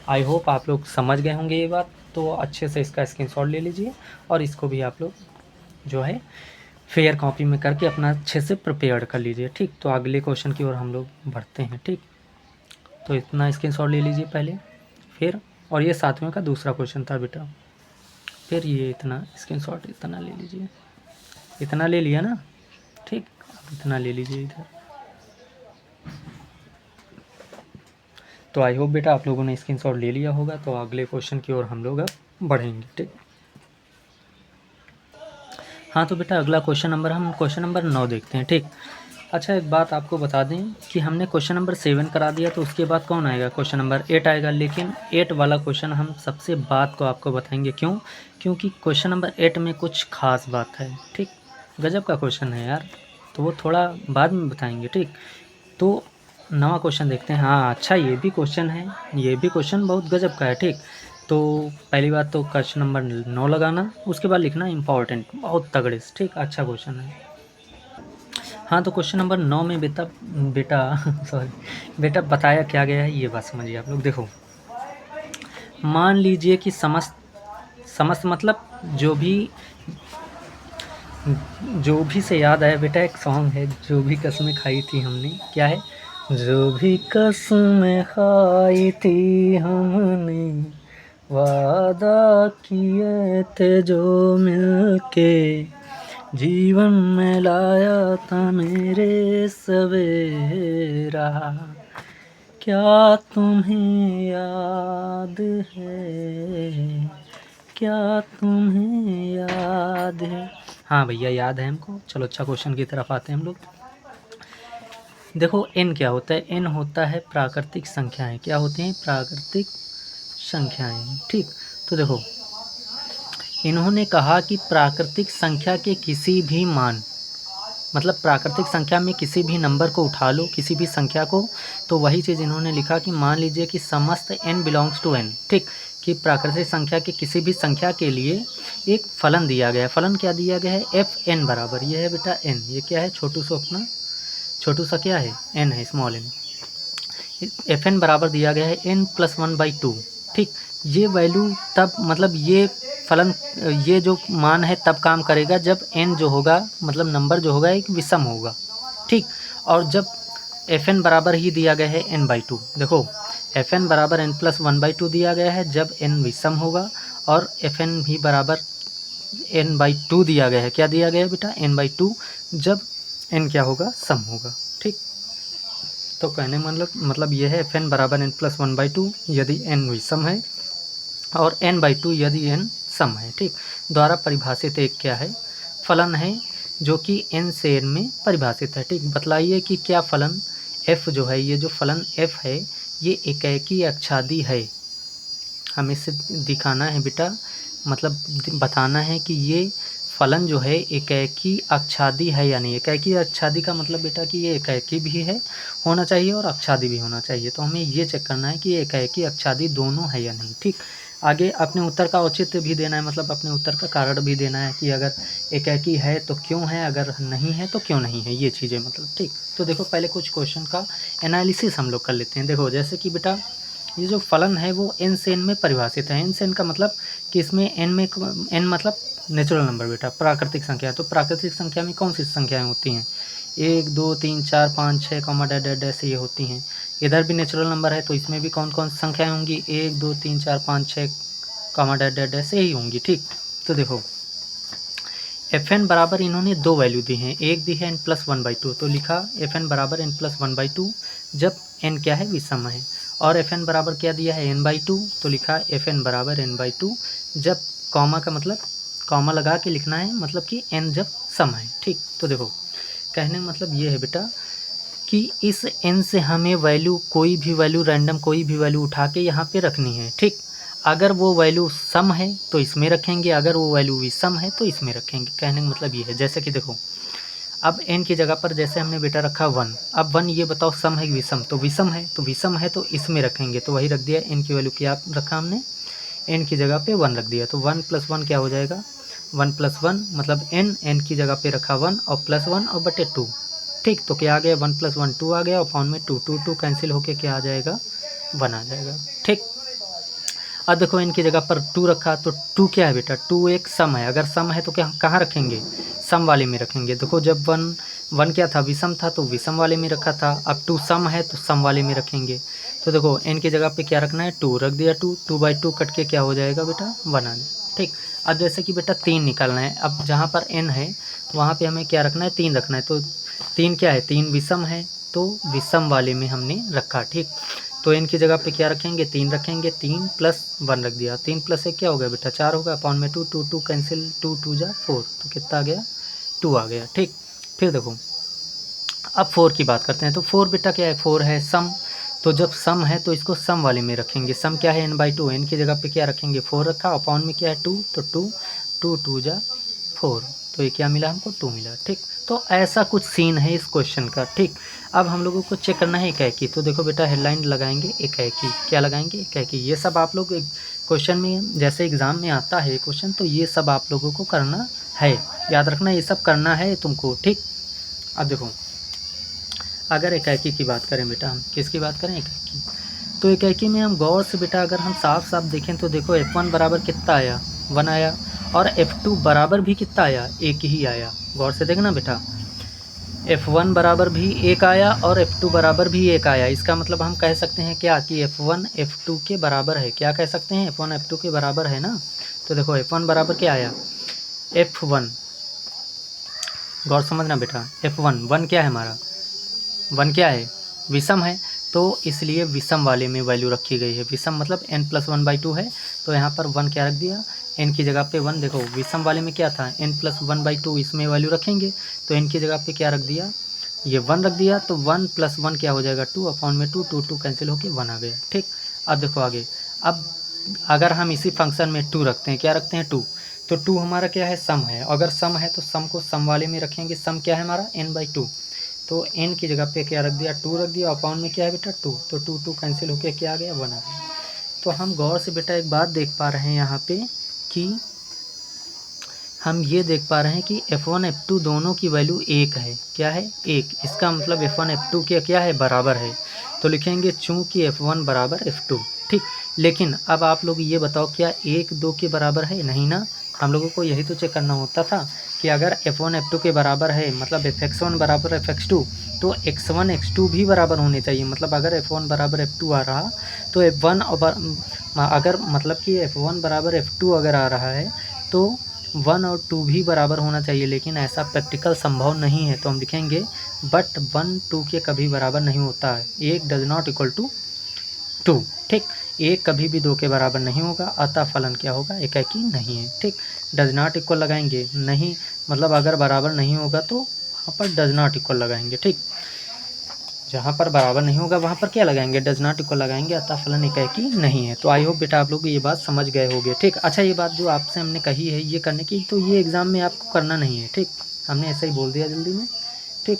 A: आई होप आप लोग समझ गए होंगे ये बात। तो अच्छे से इसका स्क्रीनशॉट ले लीजिए और इसको भी आप लोग जो है फेयर कॉपी में करके अपना अच्छे से प्रिपेयर कर लीजिए। ठीक, तो अगले क्वेश्चन की ओर हम लोग बढ़ते हैं। ठीक, तो इतना स्क्रीनशॉट ले लीजिए पहले, फिर, और ये 7वें का दूसरा क्वेश्चन था बेटा, फिर ये इतना स्क्रीनशॉट इतना ले लीजिए, इतना ले लिया ना। ठीक, अब इतना ले लीजिए इधर। तो आई होप बेटा आप लोगों ने स्क्रीनशॉट ले लिया होगा। तो अगले क्वेश्चन की ओर हम लोग अब बढ़ेंगे। ठीक, हाँ तो बेटा अगला क्वेश्चन नंबर, हम क्वेश्चन नंबर 9 देखते हैं। ठीक, अच्छा एक बात आपको बता दें कि हमने क्वेश्चन नंबर 7 करा दिया, तो उसके बाद कौन आएगा, क्वेश्चन नंबर 8 आएगा। लेकिन 8 वाला क्वेश्चन हम सबसे बाद को आपको बताएंगे। क्यों? क्योंकि क्वेश्चन नंबर 8 में कुछ खास बात है। ठीक, गजब का क्वेश्चन है यार, तो वो थोड़ा बाद में बताएंगे। ठीक, तो नवा क्वेश्चन देखते हैं। हाँ अच्छा, ये भी क्वेश्चन है, ये भी क्वेश्चन बहुत गजब का है। ठीक, तो पहली बात तो क्वेश्चन नंबर 9 लगाना, उसके बाद लिखना इम्पॉर्टेंट, बहुत तगड़े से। ठीक, अच्छा क्वेश्चन है। हाँ तो क्वेश्चन नंबर 9 में बेटा बेटा सॉरी बेटा बताया क्या गया है, ये बात समझिए आप लोग। देखो, मान लीजिए कि समस्त समस्त मतलब जो भी से याद आया बेटा, एक सॉन्ग है, जो भी कसमें खाई थी हमने, क्या है, जो भी कसमें खाई थी हमने, वादा किए थे जो मिलके, जीवन में लाया था मेरे सवेरा, क्या तुम्हें याद है, क्या तुम्हें याद है। हाँ भैया याद है हमको। चलो अच्छा क्वेश्चन की तरफ आते हैं हम लोग। देखो n क्या होता है, n होता है प्राकृतिक संख्याएं। क्या होती हैं? प्राकृतिक संख्याएं। ठीक, तो देखो इन्होंने कहा कि प्राकृतिक संख्या के किसी भी मान, मतलब प्राकृतिक संख्या में किसी भी नंबर को उठा लो, किसी भी संख्या को, तो वही चीज़ इन्होंने लिखा कि मान लीजिए कि समस्त n बिलोंग्स टू n। ठीक, कि प्राकृतिक संख्या के किसी भी संख्या के लिए एक फलन दिया गया है। फलन क्या दिया गया है? एफ एन बराबर, ये है बेटा n, ये क्या है, छोटू सा अपना छोटू सा क्या है, n है, स्मॉल n। एफ एन बराबर दिया गया है n+1/2। ठीक, ये वैल्यू तब, मतलब ये फलन, ये जो मान है तब काम करेगा जब n जो होगा, मतलब नंबर जो होगा एक विषम होगा। ठीक, और जब एफ एन बराबर ही दिया गया है n/2। देखो एफ एन बराबर n+1/2 दिया गया है जब n विषम होगा, और एफ एन भी बराबर n/2 दिया गया है। क्या दिया गया है बेटा? n/2, जब n क्या होगा, सम होगा। ठीक, तो कहने मतलब ये है, एफ एन बराबर n+1/2 यदि n विषम है, और n/2 यदि n सम है। ठीक, द्वारा परिभाषित एक क्या है, फलन है, जो कि n से n में परिभाषित है। ठीक, बतलाइए कि क्या फलन f जो है, ये जो फलन f है, ये एकेकी अक्षादी है। हमें इसे दिखाना है बेटा, मतलब बताना है कि ये फलन जो है एकेकी अक्षादी है या नहीं। एकेकी अक्षादी का मतलब बेटा कि ये एकेकी भी है, होना चाहिए, और अक्षादी भी होना चाहिए। तो हमें ये चेक करना है कि ये एकेकी अक्षादी दोनों है या नहीं। ठीक, आगे अपने उत्तर का औचित्य भी देना है, मतलब अपने उत्तर का कारण भी देना है कि अगर एकेकी है तो क्यों है, अगर नहीं है तो क्यों नहीं है, ये चीज़ें मतलब। ठीक, तो देखो पहले कुछ क्वेश्चन का एनालिसिस हम लोग कर लेते हैं। देखो जैसे कि बेटा ये जो फलन है वो n से n में परिभाषित है। n से n का मतलब कि इसमें n मतलब नेचुरल नंबर बेटा, प्राकृतिक संख्या। तो प्राकृतिक संख्या में कौन सी संख्याएं होती हैं? 1 2 3 4 5 6 कॉमा डैश डैश डैश ये होती हैं। इधर भी नेचुरल नंबर है, तो इसमें भी कौन कौन सी संख्याएं होंगी? 1 2 3 4 5 6 कॉमा डैश डैश डैश यही होंगी। ठीक, तो देखो एफ एन बराबर इन्होंने दो वैल्यू दी हैं, एक दी है n+1/2, तो लिखा एफ एन बराबर n+1/2 जब n क्या है, विषम है। और एफ एन बराबर क्या दिया है, n/2, तो लिखा एफ एन बराबर n/2 जब, कॉमा का मतलब कॉमा लगा के लिखना है, मतलब कि n जब सम है। ठीक, तो देखो कहने का मतलब ये है बेटा कि इस n से हमें वैल्यू, कोई भी वैल्यू रैंडम, कोई भी वैल्यू उठा के यहाँ पे रखनी है। ठीक, अगर वो वैल्यू सम है तो इसमें रखेंगे, अगर वो वैल्यू विषम है तो इसमें रखेंगे। कहने का मतलब ये है, जैसे कि देखो अब n की जगह पर जैसे हमने बेटा रखा 1, अब 1 ये बताओ सम है कि विषम? तो विषम है, तो विषम है तो इसमें रखेंगे, तो वही रख दिया। n की वैल्यू क्या रखा हमने, n की जगह पे 1 रख दिया, तो 1 + 1 क्या हो जाएगा, 1 + 1 मतलब n की जगह पे रखा 1 और +1 और बटे 2। ठीक, तो क्या आ गया 1 + 1 2 आ गया और अपॉन में 2 2 2 कैंसिल होके क्या आ जाएगा 1 आ जाएगा। ठीक, अब देखो इनकी जगह पर 2 रखा तो 2 क्या है बेटा 2 एक सम है, अगर सम है तो क्या कहाँ रखेंगे सम वाले में रखेंगे। देखो जब 1 क्या था विषम था तो विषम वाले में रखा था, अब 2 सम है तो सम वाले में रखेंगे। तो देखो n की जगह पे क्या रखना है 2 रख दिया, 2/2 कट के क्या हो जाएगा बेटा 1 आ जाएगा। ठीक, अब जैसे कि बेटा 3 निकालना है, अब जहाँ पर n है वहाँ पे हमें क्या रखना है 3 रखना है, तो 3 क्या है 3 विषम है तो विषम वाले में हमने रखा। ठीक, तो n की जगह पे क्या रखेंगे 3 रखेंगे, 3 + 1 रख दिया, 3 + 1 क्या हो गया बेटा 4 होगा, अपॉन में 2 2 2 कैंसिल 2 2 जा 4 तो कितना आ गया 2 आ गया। ठीक, फिर देखो अब 4 की बात करते हैं, तो 4 बेटा क्या है 4 है सम, तो जब सम है तो इसको सम वाले में रखेंगे। सम क्या है n/2, n की जगह पे क्या रखेंगे 4 रखा, अपॉन में क्या है 2 तो 2 2 2 जा 4 तो ये क्या मिला हमको 2 मिला। ठीक, तो ऐसा कुछ सीन है इस क्वेश्चन का। ठीक, अब हम लोगों को चेक करना है एकाएकी, तो देखो बेटा हेडलाइन लगाएंगे एकाएकी, क्या लगाएंगे एकाएकी। ये सब आप लोग क्वेश्चन में जैसे एग्ज़ाम में आता है क्वेश्चन तो ये सब आप लोगों को करना है, याद रखना ये सब करना है तुमको। ठीक, अब देखो अगर एकाएकी की बात करें बेटा, हम किसकी बात करें एकाएकी, तो एकाएकी में हम गौर से बेटा अगर हम साफ साफ देखें तो देखो F1 बराबर कितना आया 1 आया, और F2 बराबर भी कितना आया 1 ही आया। गौर से देखना बेटा F1 बराबर भी 1 आया और F2 बराबर भी 1 आया, इसका मतलब हम कह सकते हैं क्या कि F1 F2 के बराबर है। क्या कह सकते हैं F1 F2 के बराबर है ना। तो देखो F1 बराबर क्या आया F1, गौर समझना बेटा F1 1 क्या है हमारा 1 क्या है विषम है, तो इसलिए विषम वाले में वैल्यू रखी गई है। विषम मतलब n + 1/2 है, तो यहाँ पर 1 क्या रख दिया n की जगह पे 1। देखो विषम वाले में क्या था n + 1/2, इसमें वैल्यू रखेंगे तो n की जगह पे क्या रख दिया ये 1 रख दिया, तो 1 + 1 क्या हो जाएगा 2 अपॉन में 2 2 2 कैंसिल होके 1 आ गया। ठीक, अब देखो आगे, अब अगर हम इसी फंक्शन में 2 रखते हैं, क्या रखते हैं 2, तो 2 हमारा क्या है सम है, अगर सम है तो सम को सम वाले में रखेंगे। सम क्या है हमारा n/2, तो n की जगह पे क्या रख दिया 2 रख दिया, अपॉन में क्या है बेटा 2, तो 2 2 कैंसिल होके क्या आ गया 1 आ गया। तो हम गौर से बेटा एक बात देख पा रहे हैं यहाँ पे कि हम ये देख पा रहे हैं कि F1 F2 दोनों की वैल्यू 1 है। क्या है 1, इसका मतलब F1 F2 के क्या है बराबर है, तो लिखेंगे चूँकि F1 बराबर F2। ठीक, लेकिन अब आप लोग ये बताओ क्या 1 2 के बराबर है, नहीं ना। हम लोगों को यही तो चेक करना होता था कि अगर F1 F2 के बराबर है मतलब Fx1 बराबर Fx2 तो x1 x2 भी बराबर होने चाहिए। मतलब अगर F1 बराबर F2 आ रहा तो F1 अगर मतलब कि F1 बराबर F2 अगर आ रहा है तो 1 और 2 भी बराबर होना चाहिए, लेकिन ऐसा प्रैक्टिकल संभव नहीं है। तो हम लिखेंगे बट 1 2 के कभी बराबर नहीं होता है, 1 डज नॉट इक्वल टू 2। ठीक, 1 कभी भी 2 के बराबर नहीं होगा, अतः फलन क्या होगा एकाकी नहीं है। ठीक, डज नॉट इक्वल लगाएंगे नहीं, मतलब अगर बराबर नहीं होगा तो वहाँ पर डज नॉट इक्वल लगाएंगे। ठीक, जहाँ पर बराबर नहीं होगा वहाँ पर क्या लगाएंगे डज नॉट इक्वल लगाएंगे, अतः फलन एकाकी नहीं है। तो आई होप बेटा आप लोग ये बात समझ गए होंगे। ठीक, अच्छा ये बात जो आपसे हमने कही है ये करने की, तो ये एग्ज़ाम में आपको करना नहीं है। ठीक, हमने ऐसा ही बोल दिया जल्दी में। ठीक,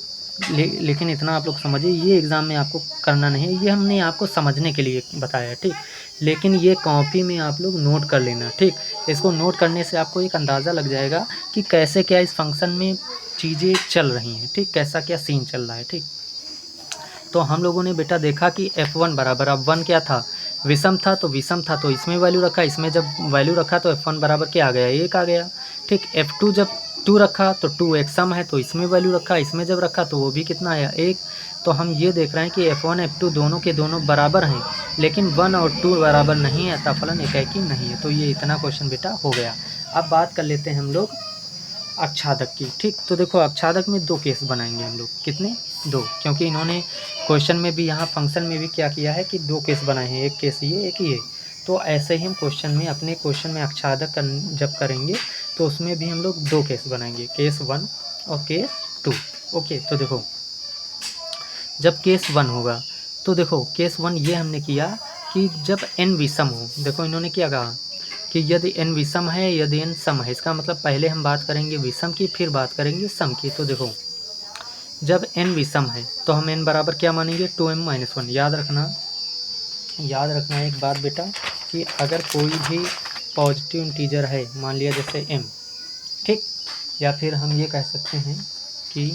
A: लेकिन इतना आप लोग समझिए ये एग्ज़ाम में आपको करना नहीं है, ये हमने आपको समझने के लिए बताया है। ठीक, लेकिन ये कॉपी में आप लोग नोट कर लेना। ठीक, इसको नोट करने से आपको एक अंदाज़ा लग जाएगा कि कैसे क्या इस फंक्शन में चीज़ें चल रही हैं। ठीक, कैसा क्या सीन चल रहा है। ठीक, तो हम लोगों ने बेटा देखा कि F1 बराबर, अब 1 क्या था विषम था, तो विषम था तो इसमें वैल्यू रखा, इसमें जब वैल्यू रखा तो F1 बराबर क्या आ गया 1 आ गया। ठीक, F2 जब 2 रखा तो 2 एक सम है तो इसमें वैल्यू रखा, इसमें जब रखा तो वो भी कितना आया 1। तो हम ये देख रहे हैं कि F1 F2 दोनों के दोनों बराबर हैं, लेकिन 1 और 2 बराबर नहीं है, अतः फलन एकाकी नहीं है। तो ये इतना क्वेश्चन बेटा हो गया। अब बात कर लेते हैं हम लोग अक्षादक की। ठीक, तो देखो अक्षादक में 2 केस बनाएंगे हम लोग, कितने 2, क्योंकि इन्होंने क्वेश्चन में भी यहाँ फंक्शन में भी क्या किया है कि 2 केस बनाए हैं, एक केस ये एक ये। तो ऐसे ही हम क्वेश्चन में अपने क्वेश्चन में अक्षादक जब करेंगे तो उसमें भी हम लोग 2 केस बनाएंगे, केस 1 और केस 2। ओके, तो देखो जब केस 1 होगा तो देखो केस 1 ये हमने किया कि जब n विषम हो, देखो इन्होंने क्या कहा कि यदि n विषम है यदि n सम है, इसका मतलब पहले हम बात करेंगे विषम की फिर बात करेंगे सम की। तो देखो जब n विषम है तो हम n बराबर क्या मानेंगे 2m-1। याद रखना एक बात बेटा कि अगर कोई भी पॉजिटिव इंटीजर है, मान लिया जैसे m, ठीक। या फिर हम ये कह सकते हैं कि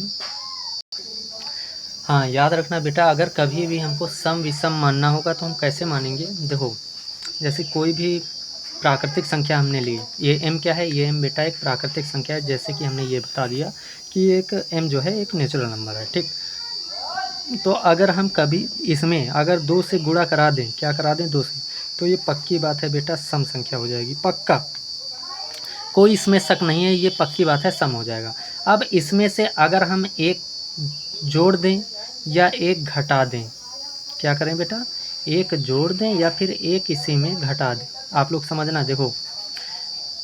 A: हाँ, याद रखना बेटा, अगर कभी भी हमको सम विषम मानना होगा तो हम कैसे मानेंगे। देखो, जैसे कोई भी प्राकृतिक संख्या हमने ली, ये m क्या है, ये m बेटा एक प्राकृतिक संख्या है, जैसे कि हमने ये बता दिया कि एक m जो है एक नेचुरल नंबर है। ठीक, तो अगर हम कभी इसमें अगर 2 से गुणा करा दें, क्या करा दें, 2 से, तो ये पक्की बात है बेटा सम संख्या हो जाएगी, पक्का, कोई इसमें शक नहीं है, ये पक्की बात है सम हो जाएगा। अब इसमें से अगर हम एक जोड़ दें या एक घटा दें, क्या करें बेटा, एक जोड़ दें या फिर एक इसी में घटा दें, आप लोग समझना। देखो,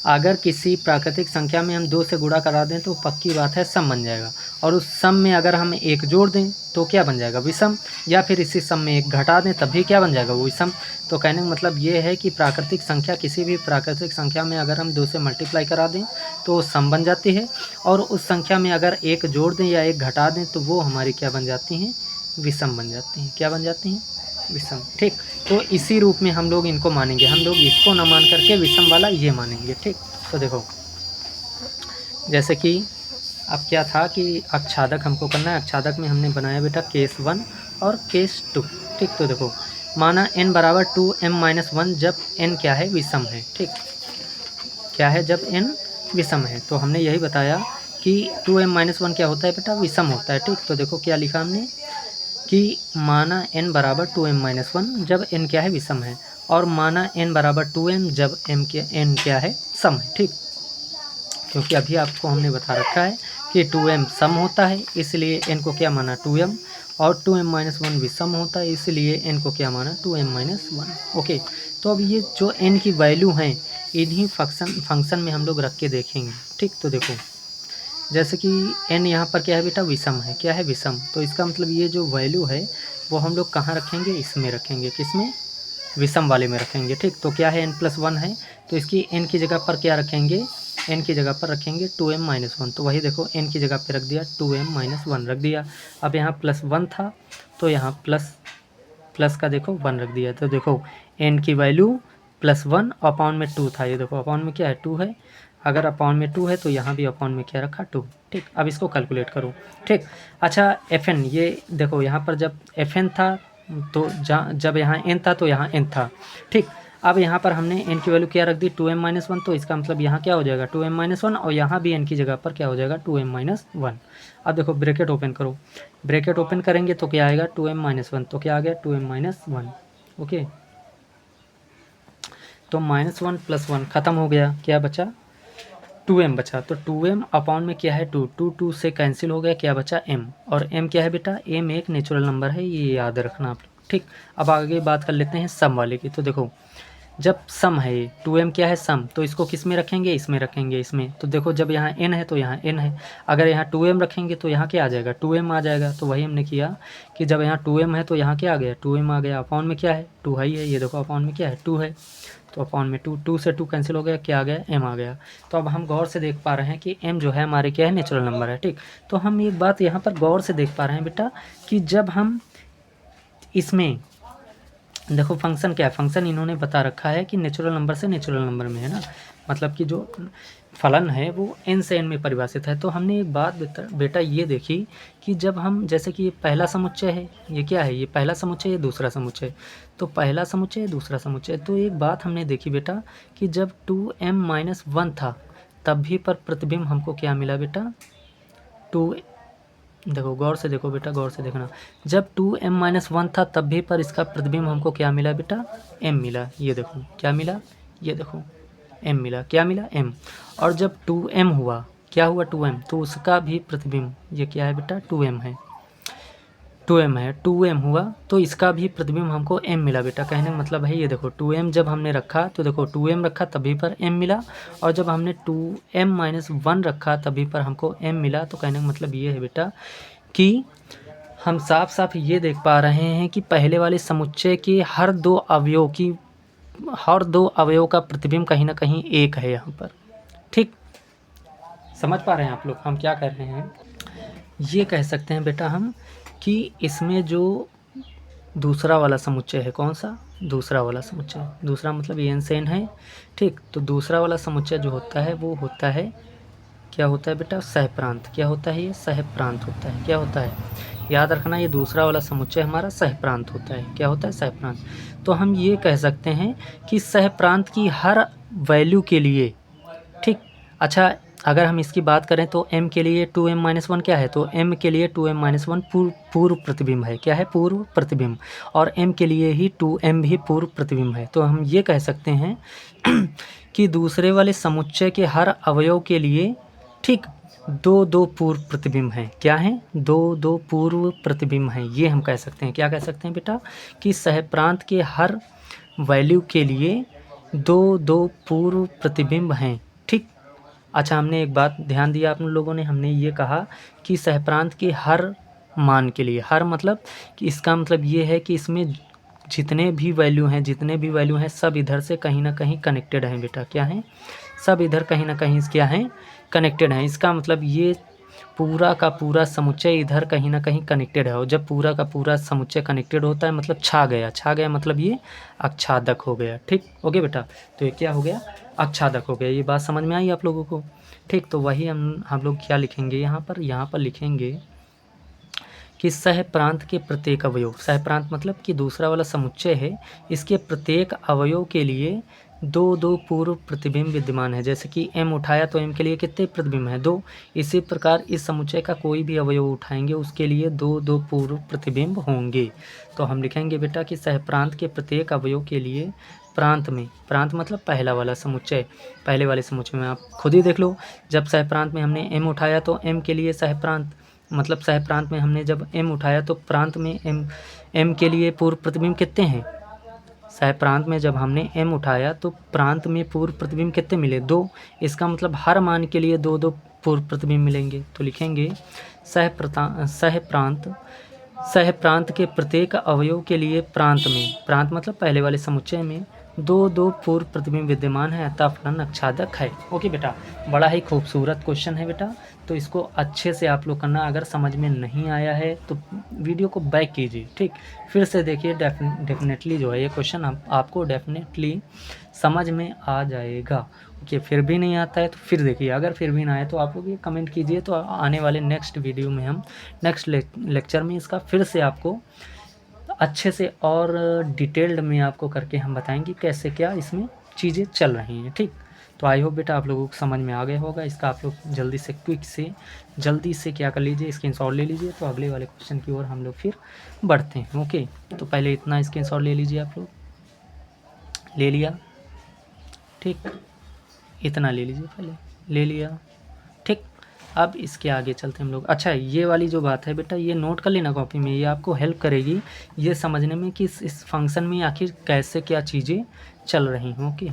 A: अगर किसी प्राकृतिक संख्या में हम 2 से गुणा करा दें तो पक्की बात है सम बन जाएगा, और उस सम में अगर हम एक जोड़ दें तो क्या बन जाएगा, विषम, या फिर इसी सम में एक घटा दें तब भी क्या बन जाएगा, वो विषम। तो कहने का मतलब ये है कि प्राकृतिक संख्या, किसी भी प्राकृतिक संख्या में अगर हम 2 से मल्टीप्लाई करा दें तो वो सम बन जाती है, और उस संख्या में अगर एक जोड़ दें या एक घटा दें तो वो हमारी क्या बन जाती हैं, विषम बन जाती हैं। क्या बन जाती हैं, विषम। ठीक, तो इसी रूप में हम लोग इनको मानेंगे, हम लोग इसको न मान करके विषम वाला ये मानेंगे। ठीक, तो देखो, जैसे कि अब क्या था कि अक्षादक हमको करना है, अक्षादक में हमने बनाया बेटा केस 1 और केस 2। ठीक, तो देखो, माना n बराबर 2m-1 जब n क्या है, विषम है। ठीक, क्या है, जब n विषम है, तो हमने यही बताया कि 2m-1 क्या होता है बेटा, विषम होता है। ठीक, तो देखो क्या लिखा हमने कि माना n बराबर 2m-1 जब n क्या है, विषम है, और माना n बराबर 2m जब n क्या है, सम है। ठीक, क्योंकि अभी आपको हमने बता रखा है कि 2m सम होता है, इसलिए n को क्या माना, 2m, और 2m-1 भी सम होता है, इसलिए n को क्या माना, 2m-1। ओके, तो अब ये जो n की वैल्यू हैं, इन्हीं फंक्शन में हम लोग रख के देखेंगे। ठीक, तो देखो, जैसे कि n यहाँ पर क्या है बेटा, विषम है, क्या है, विषम, तो इसका मतलब ये जो वैल्यू है वो हम लोग कहाँ रखेंगे, इसमें रखेंगे, किसमें, विषम वाले में रखेंगे। ठीक, तो क्या है, n+1 है, तो इसकी n की जगह पर क्या रखेंगे, n की जगह पर रखेंगे 2m-1, तो वही देखो n की जगह पर रख दिया 2m-1 रख दिया। अब यहाँ +1 था तो यहाँ प्लस का देखो 1 रख दिया, तो देखो n की वैल्यू +1 अपॉन में 2 था, ये देखो अपॉन में क्या है, 2 है, अगर अपॉन में 2 है तो यहाँ भी अपॉन में क्या रखा, 2। ठीक, अब इसको कैलकुलेट करो। ठीक, अच्छा fn, ये देखो यहाँ पर जब fn था तो जब यहाँ n था तो यहाँ n था। ठीक, अब यहाँ पर हमने n की वैल्यू क्या रख दी, 2m-1, तो इसका मतलब यहाँ क्या हो जाएगा, 2m-1, और यहाँ भी n की जगह पर क्या हो जाएगा, 2m-1। अब देखो ब्रैकेट ओपन करो, ब्रैकेट ओपन करेंगे तो क्या आएगा, 2m-1, तो क्या आ गया, 2m-1। ओके, तो -1 + 1 ख़त्म हो गया, क्या बचा, 2m बचा, तो 2m अपॉन में क्या है, 2 से कैंसिल हो गया, क्या बचा, m, और m क्या है बेटा, m एक नेचुरल नंबर है, ये याद रखना आप लोग। ठीक, अब आगे बात कर लेते हैं सम वाले की। तो देखो, जब सम है, 2m क्या है, सम, तो इसको किस में रखेंगे, इसमें रखेंगे, इसमें, तो देखो जब यहाँ n है तो यहाँ n है, अगर यहाँ 2m रखेंगे तो यहाँ क्या आ जाएगा, 2m आ जाएगा, तो वही हमने किया कि जब यहाँ 2m है तो यहाँ क्या आ गया, 2m आ गया, अपॉन में क्या है, 2 है ही है, ये देखो अपॉन में क्या है, 2 है, तो अपॉन में 2 से 2 कैंसिल हो गया, क्या आ गया, m आ गया। तो अब हम गौर से देख पा रहे हैं कि m जो है हमारे क्या है, नेचुरल नंबर है। ठीक, तो हम एक बात यहाँ पर गौर से देख पा रहे हैं बेटा कि जब हम इसमें देखो फंक्शन क्या है, फंक्शन इन्होंने बता रखा है कि नेचुरल नंबर से नेचुरल नंबर में है ना, मतलब कि जो फलन है वो n से n में परिभाषित है। तो हमने एक बात बेटा ये देखी कि जब हम, जैसे कि ये पहला समुच्चय है, ये क्या है, ये पहला समुच्चय, ये दूसरा समुच्चय, तो पहला समुच्चय दूसरा समुच्चय, तो एक बात हमने देखी बेटा कि जब 2m-1 था तब भी पर प्रतिबिंब हमको क्या मिला बेटा, 2, देखो गौर से देखो बेटा, गौर से देखना, जब 2m-1 था तब भी पर इसका प्रतिबिंब हमको क्या मिला बेटा, m मिला, ये देखो क्या मिला, ये देखो m मिला, क्या मिला, m, और जब 2m हुआ, क्या हुआ, 2m, तो उसका भी प्रतिबिंब, ये क्या है बेटा, 2m है, 2m है, 2m हुआ तो इसका भी प्रतिबिंब हमको m मिला बेटा। कहने का मतलब है ये देखो 2m जब हमने रखा तो देखो 2m रखा तभी पर m मिला, और जब हमने 2m-1 रखा तभी पर हमको m मिला। तो कहने का मतलब ये है बेटा कि हम साफ साफ ये देख पा रहे हैं कि पहले वाले समुच्चय के हर दो अवयव का प्रतिबिंब कहीं ना कहीं एक है यहाँ पर। ठीक, समझ पा रहे हैं आप लोग हम क्या कर रहे हैं, ये कह सकते हैं बेटा हम कि इसमें जो दूसरा वाला समुच्चय है, कौन सा, दूसरा वाला समुच्चय, दूसरा मतलब n से n है। ठीक, तो दूसरा वाला समुच्चय जो होता है वो होता है क्या होता है बेटा, सहप्रांत। क्या होता है ये, सहप्रांत होता है। क्या होता है, याद रखना, ये दूसरा वाला समुच्चय हमारा सहप्रांत होता है। क्या होता है, सहप्रांत। तो हम ये कह सकते हैं कि सहप्रांत की हर वैल्यू के लिए, ठीक। अच्छा, अगर हम इसकी बात करें तो m के लिए 2m-1 क्या है, तो m के लिए 2m-1 पूर्व प्रतिबिंब है। क्या है, पूर्व प्रतिबिंब। और m के लिए ही 2m भी पूर्व प्रतिबिंब है। तो हम ये कह सकते हैं कि दूसरे वाले समुच्चय के हर अवयव के लिए, ठीक, दो दो पूर्व प्रतिबिंब हैं। क्या हैं, दो दो पूर्व प्रतिबिंब हैं। ये हम कह सकते हैं। क्या कह सकते हैं बेटा, कि सहप्रांत के हर वैल्यू के लिए दो दो पूर्व प्रतिबिंब हैं, ठीक। अच्छा, हमने एक बात ध्यान दिया आप लोगों ने, हमने ये कहा कि सहप्रांत के हर मान के लिए, हर मतलब कि इसका मतलब ये है कि इसमें जितने भी वैल्यू हैं सब इधर से कहीं ना कहीं कनेक्टेड हैं बेटा। क्या हैं, सब इधर कहीं ना कहीं क्या हैं, कनेक्टेड हैं। इसका मतलब ये पूरा का पूरा समुच्चय इधर कहीं ना कहीं कनेक्टेड है। और जब पूरा का पूरा समुच्चय कनेक्टेड होता है मतलब छा गया मतलब ये आच्छादक हो गया, ठीक। ओके बेटा, तो ये क्या हो गया, आच्छादक हो गया। ये बात समझ में आई आप लोगों को, ठीक। तो वही हम लोग क्या लिखेंगे यहाँ पर लिखेंगे कि सहप्रांत के प्रत्येक अवयव, सहप्रांत मतलब कि दूसरा वाला समुच्चय है, इसके प्रत्येक अवयव के लिए दो दो पूर्व प्रतिबिंब विद्यमान है। जैसे कि m उठाया तो m के लिए कितने प्रतिबिंब हैं, दो। इसी प्रकार इस समुच्चय का कोई भी अवयव उठाएंगे उसके लिए दो दो पूर्व प्रतिबिंब होंगे। तो हम लिखेंगे बेटा कि सहप्रांत के प्रत्येक अवयव के लिए प्रांत में, प्रांत मतलब पहला वाला समुच्चय, पहले वाले समुच्चय में आप खुद ही देख लो, जब सहप्रांत में हमने m उठाया तो m के लिए सहप्रांत मतलब सहप्रांत में हमने जब m उठाया तो प्रांत में m के लिए पूर्व प्रतिबिंब कितने हैं, सहप्रांत में जब हमने m उठाया तो प्रांत में पूर्व प्रतिबिंब कितने मिले, दो। इसका मतलब हर मान के लिए दो दो पूर्व प्रतिबिंब मिलेंगे। तो लिखेंगे सहप्रांत के प्रत्येक अवयव के लिए प्रांत में, प्रांत मतलब पहले वाले समुच्चय में दो दो पूर्व प्रतिबिंब विद्यमान है, अतः फलन आच्छादक है। ओके बेटा, बड़ा ही खूबसूरत क्वेश्चन है बेटा। तो इसको अच्छे से आप लोग करना। अगर समझ में नहीं आया है तो वीडियो को बैक कीजिए, ठीक, फिर से देखिए। डेफिनेटली जो है ये क्वेश्चन आपको डेफिनेटली समझ में आ जाएगा। ओके, फिर भी नहीं आता है तो फिर देखिए, अगर फिर भी ना आए तो आप लोग ये कमेंट कीजिए। तो आने वाले नेक्स्ट वीडियो में हम नेक्स्ट लेक्चर में इसका फिर से आपको अच्छे से और डिटेल्ड में आपको करके हम बताएंगे कैसे क्या इसमें चीज़ें चल रही हैं, ठीक। तो आई होप बेटा आप लोगों को समझ में आ गया होगा। इसका आप लोग जल्दी से क्या कर लीजिए, स्क्रीनशॉट ले लीजिए। तो अगले वाले क्वेश्चन की ओर हम लोग फिर बढ़ते हैं। ओके, तो पहले इतना स्क्रीनशॉट ले लीजिए, आप लोग ले लिया, ठीक, इतना ले लीजिए, पहले ले लिया, ठीक। अब इसके आगे चलते हम लोग। अच्छा, ये वाली जो बात है बेटा ये नोट कर लेना कॉपी में, ये आपको हेल्प करेगी ये समझने में कि इस फंक्शन में आखिर कैसे क्या चीज़ें चल रही हैं। ओके,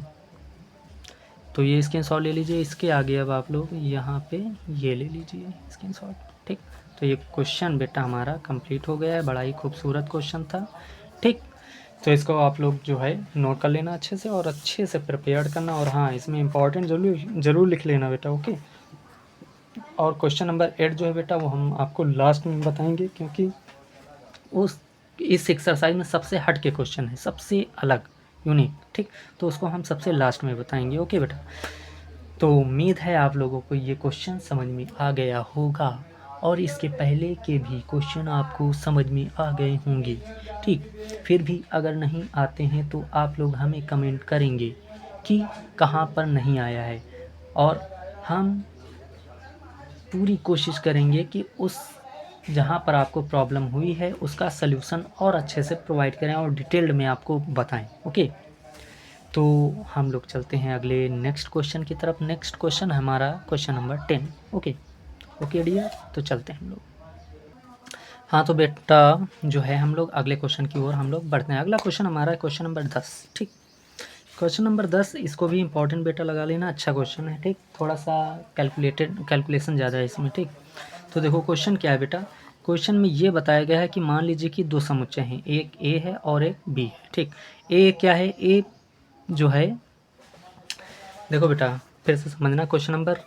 A: तो ये स्क्रीनशॉट ले लीजिए। इसके आगे अब आप लोग यहाँ पे ये ले लीजिए स्क्रीनशॉट, ठीक। तो ये क्वेश्चन बेटा हमारा कंप्लीट हो गया है, बड़ा ही खूबसूरत क्वेश्चन था, ठीक। तो इसको आप लोग जो है नोट कर लेना अच्छे से और अच्छे से प्रिपेयर करना। और हाँ, इसमें इंपॉर्टेंट ज़रूर लिख लेना बेटा। ओके, और क्वेश्चन नंबर 8 जो है बेटा वो हम आपको लास्ट में बताएंगे, क्योंकि इस एक्सरसाइज में सबसे हट के क्वेश्चन है, सबसे अलग, यूनिक, ठीक। तो उसको हम सबसे लास्ट में बताएंगे। ओके बेटा, तो उम्मीद है आप लोगों को ये क्वेश्चन समझ में आ गया होगा और इसके पहले के भी क्वेश्चन आपको समझ में आ गए होंगे, ठीक। फिर भी अगर नहीं आते हैं तो आप लोग हमें कमेंट करेंगे कि कहाँ पर नहीं आया है, और हम पूरी कोशिश करेंगे कि उस जहाँ पर आपको प्रॉब्लम हुई है उसका सल्यूशन और अच्छे से प्रोवाइड करें और डिटेल्ड में आपको बताएं। ओके, तो हम लोग चलते हैं अगले नेक्स्ट क्वेश्चन की तरफ। नेक्स्ट क्वेश्चन हमारा क्वेश्चन नंबर 10। ओके डियर, तो चलते हैं हम लोग। हाँ तो बेटा जो है हम लोग अगले क्वेश्चन की ओर हम लोग बढ़ते हैं। अगला क्वेश्चन हमारा है क्वेश्चन नंबर 10, ठीक। क्वेश्चन नंबर 10, इसको भी इंपॉर्टेंट बेटा लगा लेना, अच्छा क्वेश्चन है, ठीक। थोड़ा सा कैलकुलेशन ज़्यादा है इसमें, ठीक। तो देखो क्वेश्चन क्या है बेटा, क्वेश्चन में ये बताया गया है कि मान लीजिए कि दो समुच्चय हैं, एक ए है और एक बी है, ठीक। ए क्या है, ए जो है, देखो बेटा फिर से समझना क्वेश्चन नंबर